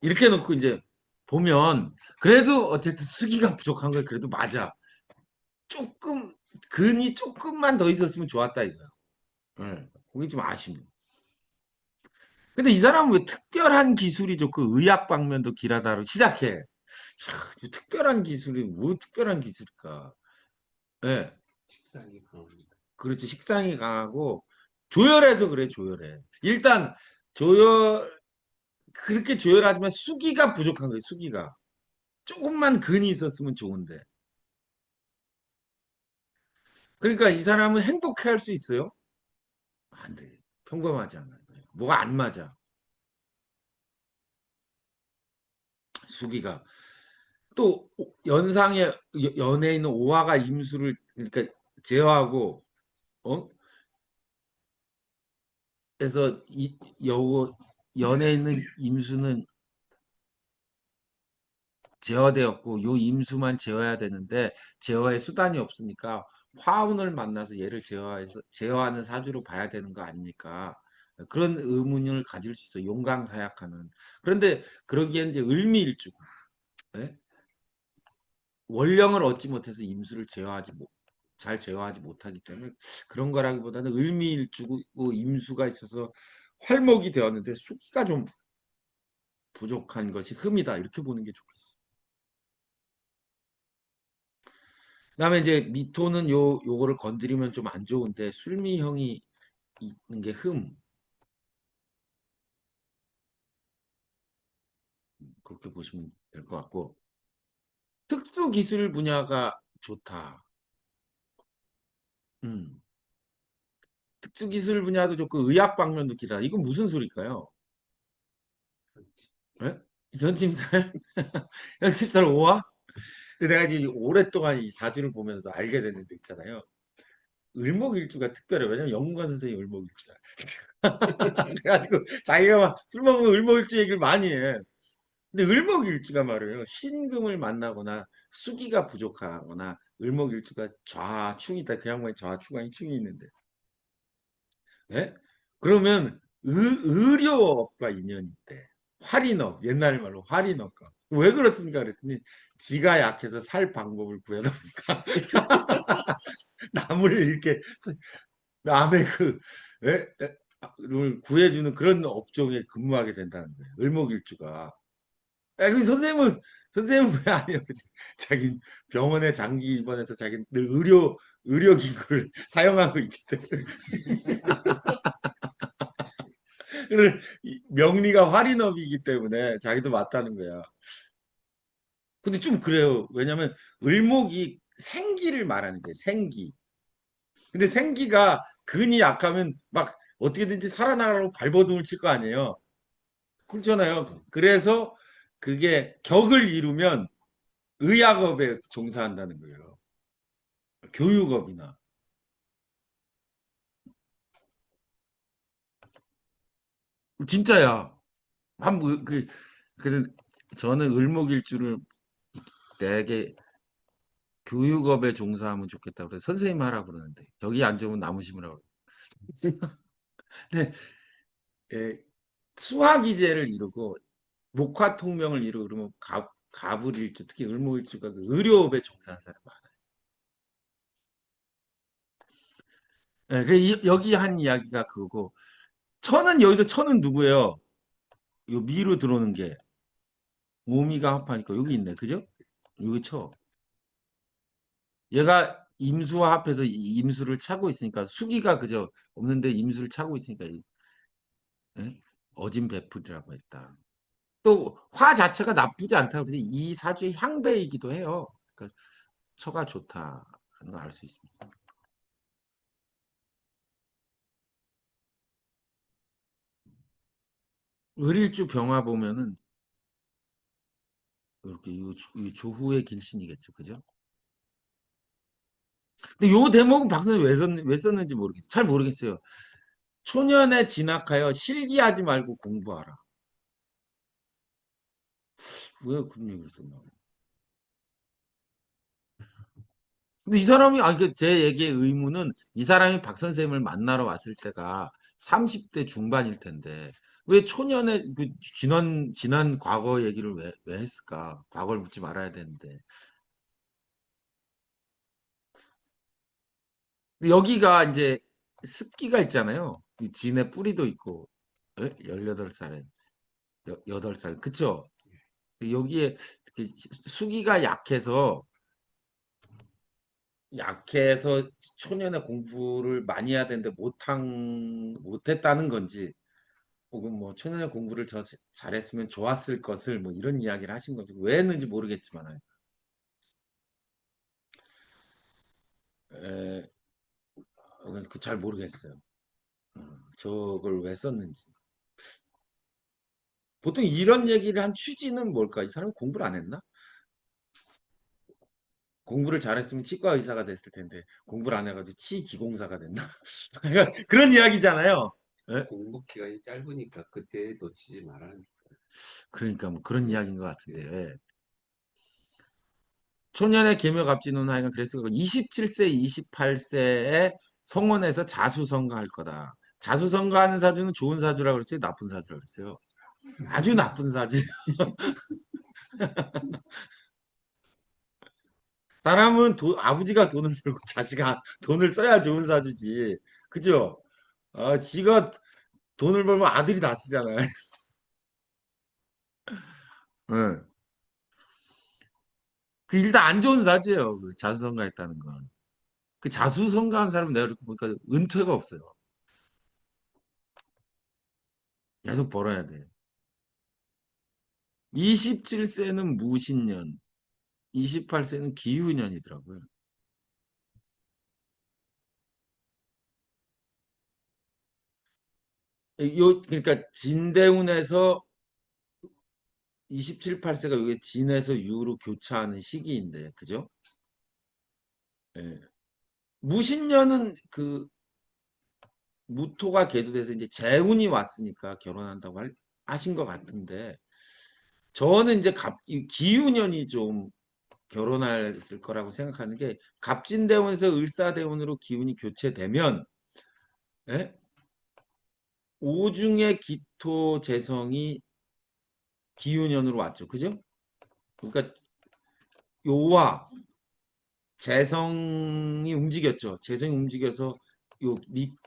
이렇게 놓고 이제 보면 그래도 어쨌든 수기가 부족한 거예요. 그래도 맞아. 조금 근이 조금만 더 있었으면 좋았다 이거야. 예. 그게 좀 아쉽네. 근데 이 사람은 왜 특별한 기술이 좋고 의학 방면도 길하다로 시작해. 야, 특별한 기술이 뭐 특별한 기술일까? 예. 식상이 강합니다. 그렇지. 식상이 강하고 조열해서 그래, 조열해. 일단 조열 그렇게 조열하지만 수기가 부족한 거예요, 수기가. 조금만 근이 있었으면 좋은데. 그러니까 이 사람은 행복해 할 수 있어요? 안 돼. 평범하지 않아요. 뭐가 안 맞아. 수기가. 또 연상에 연에 있는 오화가 임수를 그러니까 제어하고 어? 그래서 이 연에 있는 임수는 제어되었고 요 임수만 제어해야 되는데 제어의 수단이 없으니까 화운을 만나서 얘를 제어하는 사주로 봐야 되는 거 아닙니까? 그런 의문을 가질 수 있어요. 용강사약하는. 그런데 그러기엔 이제 을미일주고 예? 원령을 얻지 못해서 임수를 잘 제어하지 못하기 때문에 그런 거라기보다는 을미일주고 임수가 있어서 활목이 되었는데 수기가 좀 부족한 것이 흠이다. 이렇게 보는 게 좋겠어요. 그다음에 이제 미토는 요거를 건드리면 좀 안 좋은데 술미형이 있는 게 흠. 그렇게 보시면 될 것 같고 특수 기술 분야가 좋다. 음. 특수 기술 분야도 좋고 의학 방면도 길다. 이건 무슨 소리일까요? 예? 현침살? 현침살 오화? 근데 내가 이제 오랫동안 이 사주를 보면서 알게 됐는데 있잖아요. 을목일주가 특별해. 왜냐면 영문관 선생님이 을목일주야. 그래가지고 자기가 막 술 먹으면 을목일주 얘기를 많이 해. 근데 을목일주가 말이에요. 신금을 만나거나 수기가 부족하거나 을목일주가 좌충이다. 그 양반이 좌충 아니 충이 있는데. 예? 그러면 의료업과 인연이 있대. 활인업, 옛날 말로 활인업가. 왜 그렇습니까? 그랬더니 지가 약해서 살 방법을 구하다 보니까 남을 이렇게 남의 를 구해주는 그런 업종에 근무하게 된다는 거예요. 을목일주가. 그 선생님은 왜 아니에요? 자기 병원에 장기 입원해서 자기 늘 의료기구를 사용하고 있기 때문에. 그래, 명리가 활인업이기 때문에 자기도 맞다는 거야. 근데 좀 그래요. 왜냐면 을목이 생기를 말하는 거예요. 생기. 근데 생기가 근이 약하면 막 어떻게든지 살아나가려고 발버둥을 칠 거 아니에요. 그렇잖아요. 그래서 그게 격을 이루면 의학업에 종사한다는 거예요. 교육업이나. 진짜야. 그, 저는 을목일주를 되게 교육업에 종사하면 좋겠다고 그래서 선생님 하라고 그러는데 여기 안 좋으면 나무 심으라고. 근데 수학이제를 이루고 목화통명을 이루고 그러면 갑을일주 특히 을목일주가 그 의료업에 종사하는 사람 많아요. 여기 한 이야기가 그거고 천은 여기서 천은 누구예요? 요 미로 들어오는 게 오미가 합하니까 여기 있네. 그죠? 여기 쳐. 얘가 임수와 합해서 임수를 차고 있으니까 수기가 그저 없는데 임수를 차고 있으니까 예? 어진배풀이라고 했다. 또 화 자체가 나쁘지 않다고 그래서 이 사주의 향배이기도 해요. 그러니까 처가 좋다는 걸 알 수 있습니다. 을일주 병화 보면은 이렇게 이 조후의 길신이겠죠, 그죠? 근데 요 대목은 박 선생님 왜 썼는지 모르겠어요. 잘 모르겠어요. 초년에 진학하여 실기하지 말고 공부하라. 왜 그런 얘기를 썼나? 근데 이 사람이 제 얘기의 의무는 이 사람이 박 선생님을 만나러 왔을 때가 30대 중반일 텐데 왜 초년에 그 지난 과거 얘기를 왜 했을까? 과거를 묻지 말아야 되는데. 여기가 이제 습기가 있잖아요. 이 진의 뿌리도 있고 18살에 8살 그쵸? 여기에 이렇게 수기가 약해서 초년에 공부를 많이 해야 되는데 못했다는 건지 혹은 뭐 초년에 공부를 잘했으면 좋았을 것을 뭐 이런 이야기를 하신 건지 왜 했는지 모르겠지만 잘 모르겠어요. 저걸 왜 썼는지. 보통 이런 얘기를 한 취지는 뭘까? 이 사람이 공부를 안 했나? 공부를 잘했으면 치과 의사가 됐을 텐데 공부를 안 해가지고 치기공사가 됐나? 그런 이야기잖아요. 예? 공부 기간이 짧으니까 그때 놓치지 말라는. 그러니까 뭐 그런 이야기인 것 같은데 초년의 계묘갑진은 하여간 그랬을 거고 27세, 28세에 성혼해서 자수성가할 거다. 자수성가하는 사주는 좋은 사주라고 그랬어요? 나쁜 사주라고 그랬어요? 아주 나쁜 사주. 사람은 아버지가 돈을 벌고 자식아 돈을 써야 좋은 사주지. 그죠? 지가 돈을 벌면 아들이 다 쓰잖아요. 응. 그 일단 안 좋은 사주예요. 그 자수성가했다는 건. 그 자수성가한 사람은 내가 이렇게 보니까 은퇴가 없어요. 계속 벌어야 돼. 27세는 무신년, 28세는 기후년이더라고요. 그러니까 진대운에서 27, 8세가 이게 진에서 유로 교차하는 시기인데, 그죠? 예. 무신년은 그 무토가 개도돼서 이제 재운이 왔으니까 결혼한다고 하신 것 같은데, 저는 이제 이 기후년이 좀 결혼했을 거라고 생각하는 게 갑진대운에서 을사대운으로 기운이 교체되면 예? 오중의 기토 재성이 기유년으로 왔죠. 그죠? 그러니까 요와 재성이 움직였죠. 재성이 움직여서 요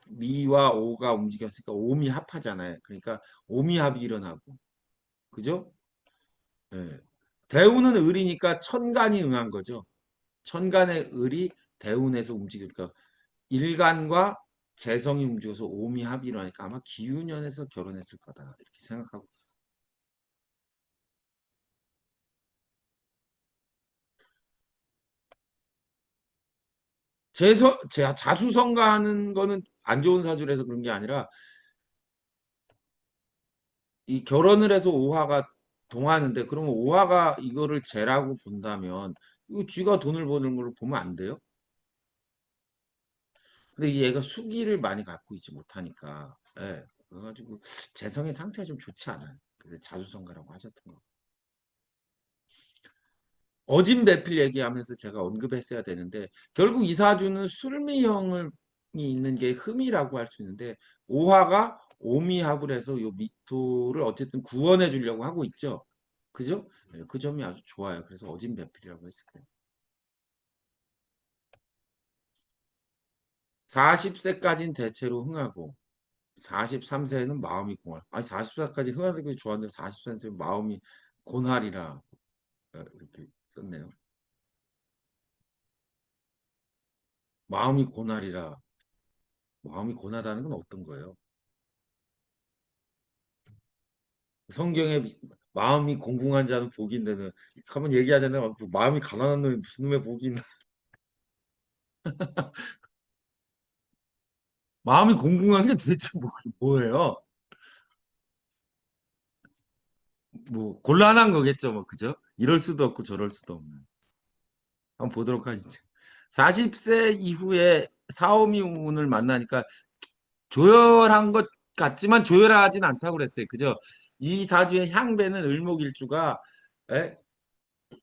미와 오가 움직였으니까 오미 합하잖아요. 그러니까 오미 합이 일어나고. 그죠? 예. 대운은 을이니까 천간이 응한 거죠. 천간의 을이 대운에서 움직이니까 일간과 재성이 움직여서 오미 합이 일어나니까 아마 기유년에서 결혼했을 거다. 이렇게 생각하고 있어요. 자수성가하는 거는 안 좋은 사주라서 그런 게 아니라 이 결혼을 해서 오화가 동하는데 그러면 오화가 이거를 재라고 본다면 이거 쥐가 돈을 버는 걸로 보면 안 돼요? 근데 이 얘가 수기를 많이 갖고 있지 못하니까 예. 그래가지고 재성의 상태가 좀 좋지 않아요. 그래서 자수성가라고 하셨던 거. 어진배필 얘기하면서 제가 언급했어야 되는데 결국 이 사주는 술미형이 있는 게 흠이라고 할 수 있는데 오화가 오미합을 해서 요 미토를 어쨌든 구원해 주려고 하고 있죠. 그죠? 네, 그 점이 아주 좋아요. 그래서 어진배필이라고 했을 거예요. 40세까지는 대체로 흥하고 43세에는 마음이 공할. 아니 44까지 흥하는 게 좋았는데 43세는 마음이 곤할이라 이렇게 썼네요. 마음이 곤할이라. 마음이 고나다는 건 어떤 거예요? 성경에 마음이 공공한 자는 복이 있는데 한번 얘기하잖아요. 마음이 가난한 놈이 무슨 놈의 복이 있나? 마음이 공공한 게 도대체 뭐예요? 뭐 곤란한 거겠죠, 뭐 그죠? 이럴 수도 없고 저럴 수도 없는. 한번 보도록 하시죠. 40세 이후에 사오미 운을 만나니까 조열한 것 같지만 조열하진 않다고 그랬어요. 그죠? 이 사주의 향배는 을목일주가 에?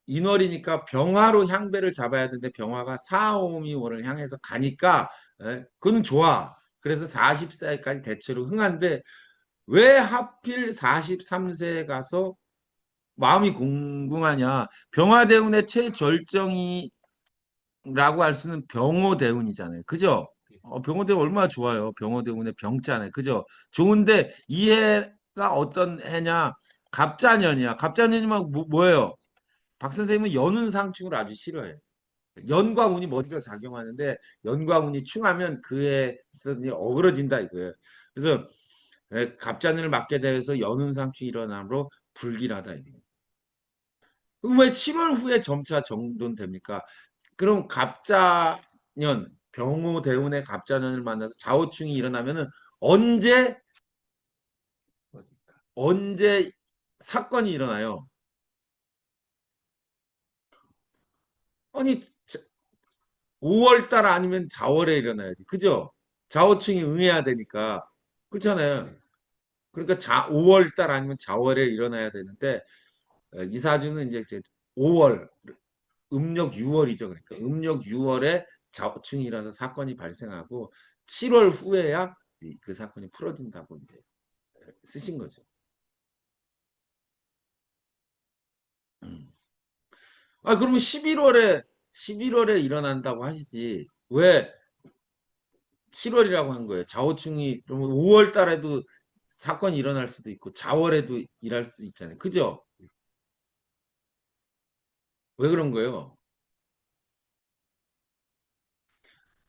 인월이니까 병화로 향배를 잡아야 되는데 병화가 사오미월을 향해서 가니까 그거는 좋아. 그래서 40세까지 대체로 흥한데 왜 하필 43세에 가서 마음이 공공하냐. 병화대운의 최절정이라고 할 수는 병호대운이잖아요. 그죠? 병호대운 얼마나 좋아요. 병호대운의 병자네. 그죠? 좋은데 이 해가 어떤 해냐. 갑자년이야. 갑자년이면 뭐예요? 박 선생님은 연운 상충을 아주 싫어해요. 연과 운이 머리가 작용하는데 연과 운이 충하면 그에 어그러진다 이거예요. 그래서 갑자년을 맞게 돼서 연운 상충이 일어나므로 불길하다 이거예요. 그럼 왜 7월 후에 점차 정돈 됩니까? 그럼 갑자년 병호 대운의 갑자년을 만나서 좌우충이 일어나면은 언제 사건이 일어나요? 아니 5월 달 아니면 자월에 일어나야지. 그죠? 자오충이 응해야 되니까. 그렇잖아요. 그러니까 5월 달 아니면 자월에 일어나야 되는데 이 사주는 이제 5월 음력 6월이죠. 그러니까 음력 6월에 자오충이 일어나서 사건이 발생하고 7월 후에야 그 사건이 풀어진다고 이제 쓰신 거죠. 아 그러면 11월에 일어난다고 하시지. 왜 7월이라고 한 거예요. 자오충이 그러면 5월 달에도 사건이 일어날 수도 있고 자월에도 일할 수 있잖아요. 그죠? 왜 그런 거예요?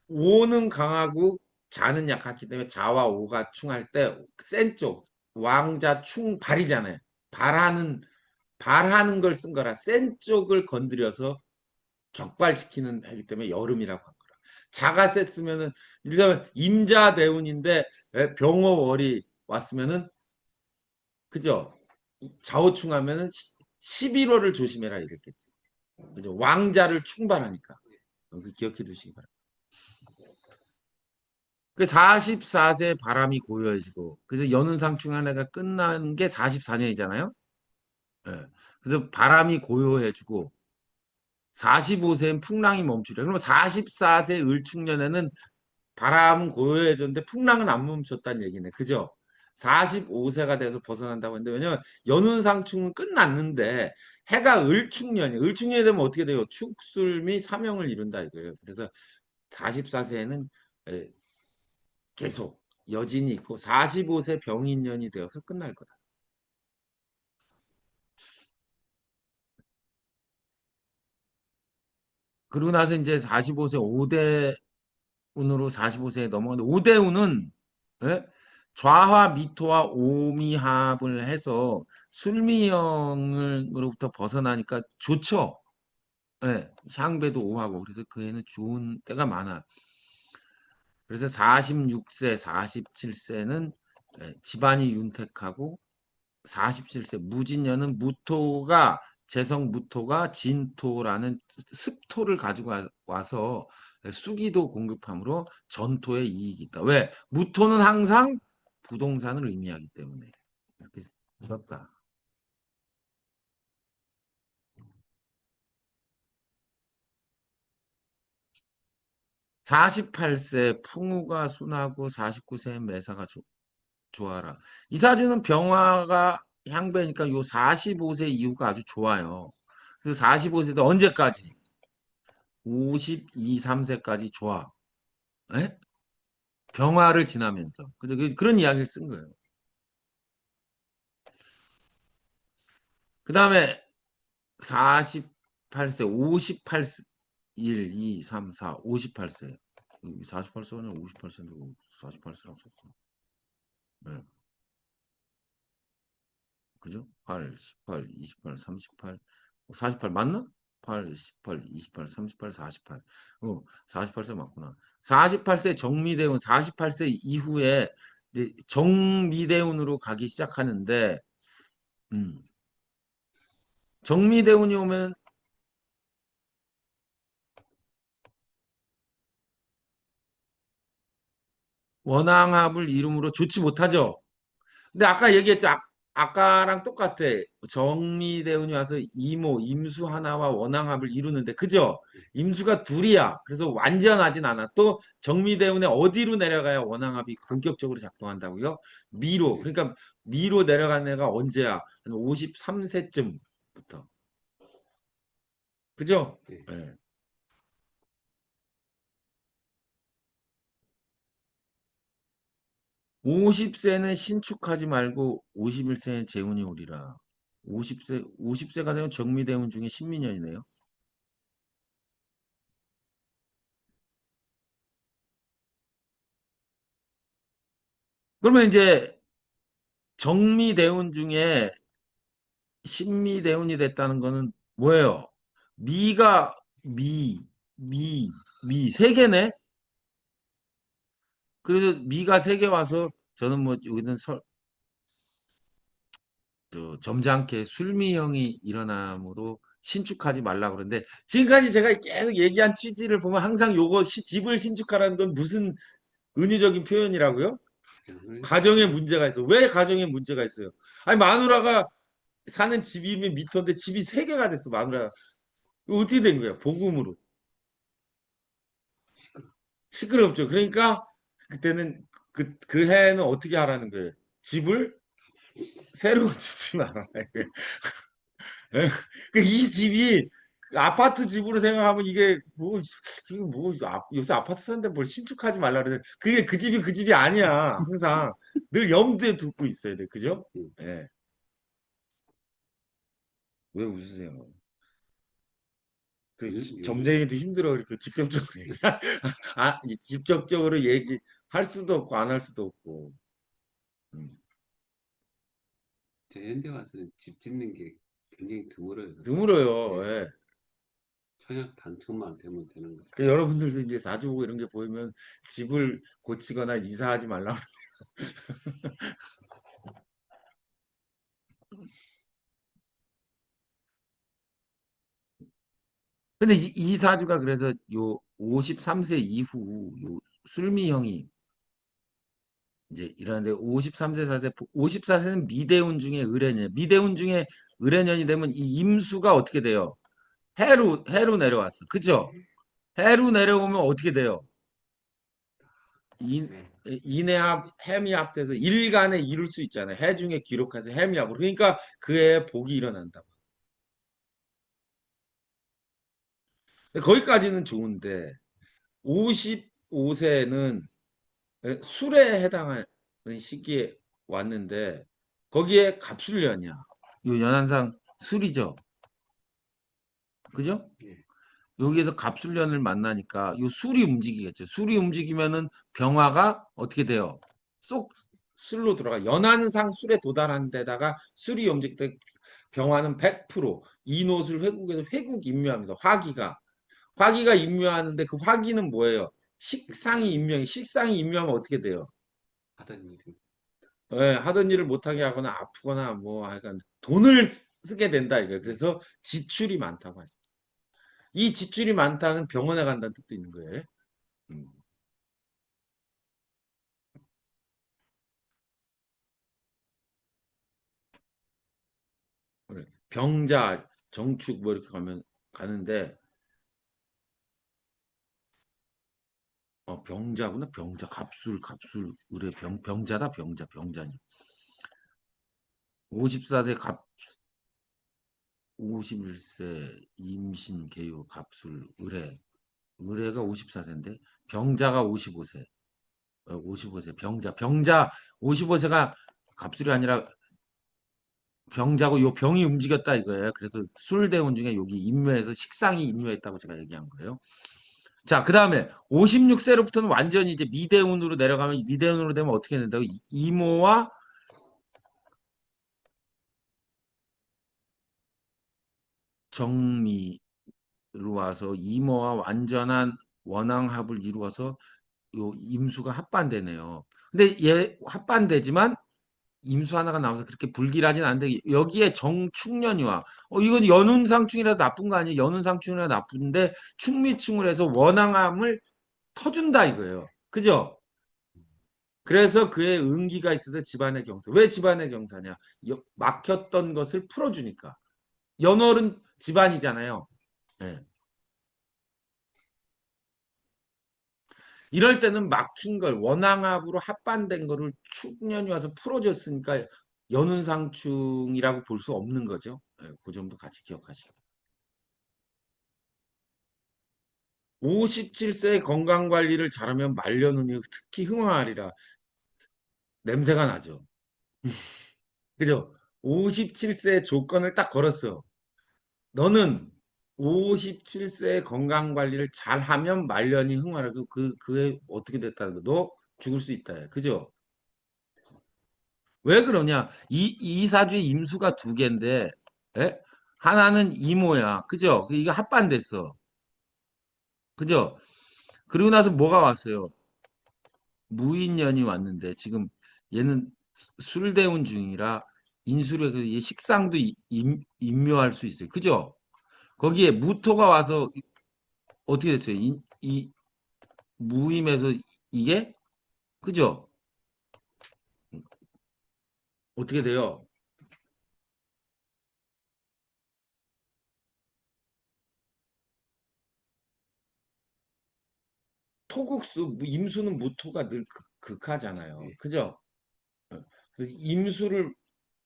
5는 강하고 자는 약하기 때문에 자와 오가 충할 때 센 쪽 왕자 충 발이잖아요. 발하는 걸 쓴 거라 센 쪽을 건드려서 격발시키는 해기 때문에 여름이라고 한 거라. 자가 셌으면은 일단 임자 대운인데 병호월이 왔으면은 그죠? 좌우충하면은 11월을 조심해라 이랬겠지. 그죠? 왕자를 충발하니까. 그 기억해 두시기 바랍니다. 그 44세 바람이 고요해지고 그래서 연운상충 하나가 끝난 게 44년이잖아요. 예. 그래서 바람이 고요해지고 45세엔 풍랑이 멈추려. 그러면 44세 을축년에는 바람은 고요해졌는데 풍랑은 안 멈췄다는 얘기네. 그죠? 45세가 돼서 벗어난다고 했는데 왜냐면 연운상충은 끝났는데 해가 을축년이 되면 어떻게 돼요? 축술 및 사명을 이룬다 이거예요. 그래서 44세에는 계속 여진이 있고 45세 병인년이 되어서 끝날 거다. 그러고 나서 이제 45세 5대운으로 45세에 넘어가는데 5대운은 좌화 미토와 오미합을 해서 술미형으로부터 벗어나니까 좋죠. 예, 향배도 오하고 그래서 그 애는 좋은 때가 많아. 그래서 46세, 47세는 집안이 윤택하고 47세 무진년은 무토가 재성 무토가 진토라는 습토를 가지고 와서 수기도 공급함으로 전토에 이익이 있다. 왜? 무토는 항상 부동산을 의미하기 때문에 이렇게 썼다. (48세) 풍우가 순하고 49세 매사가 좋아라. 이 사주는 병화가 향배니까 요 45세 이후가 아주 좋아요. 그래서 45세도 언제까지? 52, 3세까지 좋아. 에? 병화를 지나면서. 그래서 그런 이야기를 쓴 거예요. 그 다음에 48세, 58세, 1, 2, 3, 4, 58세. 48세가 아니라 58세인데 48세라고 썼어. 네. 그죠? 8, 18, 28, 38, 48 맞나? 8, 18, 28, 38, 48. 48세 맞구나. 48세 정미대운, 48세 이후에 이제 정미대운으로 가기 시작하는데, 정미대운이 오면 원앙합을 이름으로 좋지 못하죠. 근데 아까 얘기했죠. 아까랑 똑같아. 정미대운이 와서 이모, 임수 하나와 원앙합을 이루는데, 그죠? 임수가 둘이야. 그래서 완전하진 않아. 또 정미대운에 어디로 내려가야 원앙합이 본격적으로 작동한다고요? 미로. 그러니까 미로 내려간 애가 언제야? 한 53세쯤부터. 그죠? 네. 예. 50세는 신축하지 말고 51세는 재운이 오리라. 50세가 되면 정미대운 중에 신민년이네요. 그러면 이제 정미대운 중에 신미대운이 됐다는 거는 뭐예요? 미가 세 개네? 그래서 미가 세 개 와서 저는 뭐 여기는 점잖게 술미형이 일어남으로 신축하지 말라 그러는데 지금까지 제가 계속 얘기한 취지를 보면 항상 요거 집을 신축하라는 건 무슨 은유적인 표현이라고요? 가정에 문제가 있어. 왜 가정에 문제가 있어요? 아니 마누라가 사는 집이면 미터인데 집이 세 개가 됐어 마누라. 이거 어떻게 된 거야? 복음으로. 시끄럽죠. 그러니까 그때는 그 해는 어떻게 하라는 거예요? 집을 새로 짓지 마라. 이 집이 아파트 집으로 생각하면 이게 요새 아파트 사는데 뭘 신축하지 말라 그러는 그게 그 집이 그 집이 아니야. 항상 늘 염두에 두고 있어야 돼. 그죠? 예. 왜 웃으세요? 점쟁이도 힘들어. 그렇게 직접적으로 직접적으로 얘기할 수도 없고 안 할 수도 없고. 저 현대 와서는 집 짓는 게 굉장히 드물어요. 드물어요. 네. 예. 청약 단층만 되면 되는 거예요. 그 여러분들도 이제 사주 보고 이런 게 보이면 집을 고치거나 이사하지 말라고. 근데 이 사주가 그래서 요 53세 이후 요 술미형이 이제 이러는데 53세 4세 54세는 미대운 중에 을해년. 미대운 중에 을해년이 되면 이 임수가 어떻게 돼요? 해로 내려왔어. 그죠? 해로 내려오면 어떻게 돼요? 네. 인해합, 해미합 돼서 일간에 이룰 수 있잖아요. 해 중에 기록해서 해미합으로. 그러니까 그해 복이 일어난다. 거기까지는 좋은데 55세는 술에 해당하는 시기에 왔는데 거기에 갑술년이야. 요 연한상 술이죠. 그죠? 예. 여기에서 갑술년을 만나니까 요 술이 움직이겠죠. 술이 움직이면은 병화가 어떻게 돼요? 쏙 술로 들어가. 연한상 술에 도달한 데다가 술이 움직일 때 병화는 100% 이노술 회국에서 회국 임묘합니다. 화기가 임묘하는데 그 화기는 뭐예요? 식상이 임묘해. 식상이 임묘하면 어떻게 돼요? 하던 일이. 예, 하던 일을 못하게 하거나 아프거나 뭐 하여간 돈을 쓰게 된다 이거예요. 그래서 지출이 많다고 하죠. 이 지출이 많다는 병원에 간다는 뜻도 있는 거예요. 음. 그래. 병자, 정축 뭐 이렇게 가면 가는데 병자구나. 병자, 갑술, 의뢰 병자다. 병자니. 54세 51세 임신, 개요, 갑술, 의뢰가 54세인데 병자가 55세. 55세 병자 55세가 갑술이 아니라 병자고 요 병이 움직였다 이거예요. 그래서 술대운 중에 여기 임묘해서 식상이 임묘했다고 제가 얘기한 거예요. 자, 그다음에 56세로부터는 완전히 이제 미대운으로 내려가면 미대운으로 되면 어떻게 된다고? 이모와 정미로 와서 이모와 완전한 원왕합을 이루어서 요 임수가 합반되네요. 근데 얘 합반되지만 임수 하나가 나와서 그렇게 불길하진 않은데 여기에 정축년이 와. 이건 연운상충이라도 나쁜 거 아니에요? 연운상충이라도 나쁜데 충미충을 해서 원앙함을 터준다 이거예요. 그죠? 그래서 그의 은기가 있어서 집안의 경사. 왜 집안의 경사냐? 막혔던 것을 풀어주니까. 연월은 집안이잖아요. 예. 이럴 때는 막힌 걸 원앙합으로 합반된 거를 축년이 와서 풀어줬으니까 연운상충이라고 볼 수 없는 거죠. 예, 그 점도 같이 기억하시고. 57세 건강 관리를 잘하면 말년운이 특히 흥황하리라. 냄새가 나죠. 그죠? 57세 조건을 딱 걸었어. 너는 57세 건강 관리를 잘하면 말년이 흥황하고 그게 어떻게 됐다는 거? 너 죽을 수 있다. 그죠? 왜 그러냐? 이 사주에 임수가 두 개인데, 예? 하나는 이모야. 그죠? 이게 합반됐어. 그죠? 그리고 나서 뭐가 왔어요? 무인년이 왔는데, 지금 얘는 술대운 중이라 인술에 식상도 임묘할 수 있어요. 그죠? 거기에 무토가 와서 어떻게 됐어요? 이 무임에서 이게? 그죠? 어떻게 돼요? 토국수, 임수는 무토가 늘 극하잖아요. 예. 그죠? 그래서 임수를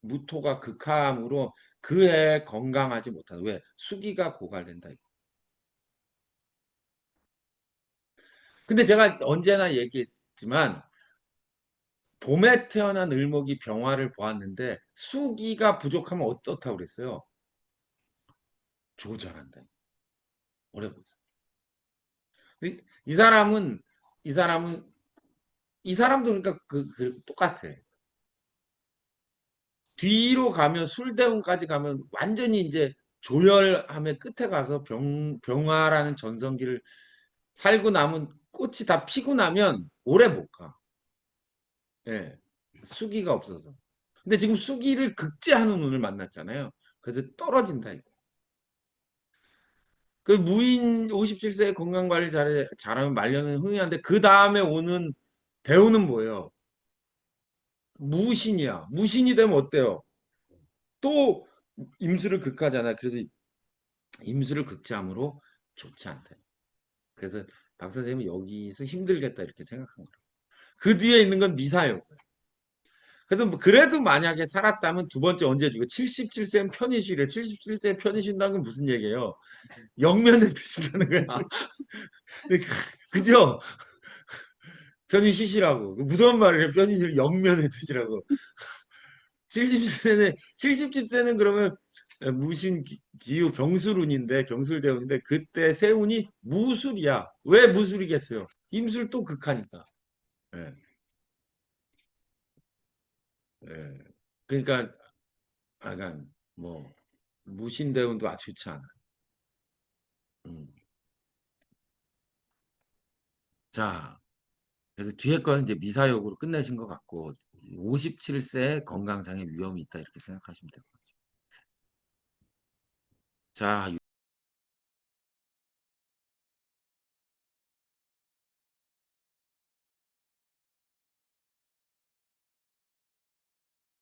무토가 극함으로 그해 건강하지 못하다. 왜? 수기가 고갈된다. 근데 제가 언제나 얘기했지만 봄에 태어난 을목이 병화를 보았는데 수기가 부족하면 어떻다고 그랬어요? 조절한다. 오래 보세요. 이 사람은 이 사람은 이 사람도 그러니까 똑같아. 뒤로 가면 술대운까지 가면 완전히 이제 조열함의 끝에 가서 병화라는 전성기를 살고 남은 꽃이 다 피고 나면 오래 못 가. 예. 수기가 없어서. 근데 지금 수기를 극제하는 운을 만났잖아요. 그래서 떨어진다. 이거. 그 무인 57세 건강관리 잘하면 말년은 흥이한데 그 다음에 오는 대우는 뭐예요? 무신이야. 무신이 되면 어때요? 또 임수를 극하잖아. 그래서 임수를 극제함으로 좋지 않다. 그래서 박 선생님은 여기서 힘들겠다 이렇게 생각한 거예요. 그 뒤에 있는 건 미사여고예요. 그래도 그래도 만약에 살았다면 두 번째 언제 주고 77세는 편히 쉬래. 77세에 편히 쉰다는 건 무슨 얘기예요? 영면에 드신다는 거야. 그죠? 편히 쉬시라고. 무서운 말이에요. 편히 쉬 영면에 드시라고. 77세는 그러면 무신 기후 경술운인데 경술대운인데 그때 세운이 무술이야. 왜 무술이겠어요? 임술 또 극하니까. 예. 예. 그러니까 약간 뭐 무신대운도 아주 좋지 않아. 음. 자, 그래서 뒤에 거는 이제 미사역으로 끝내신 것 같고 57세 건강상의 위험이 있다 이렇게 생각하시면 될 것 같아요. 자.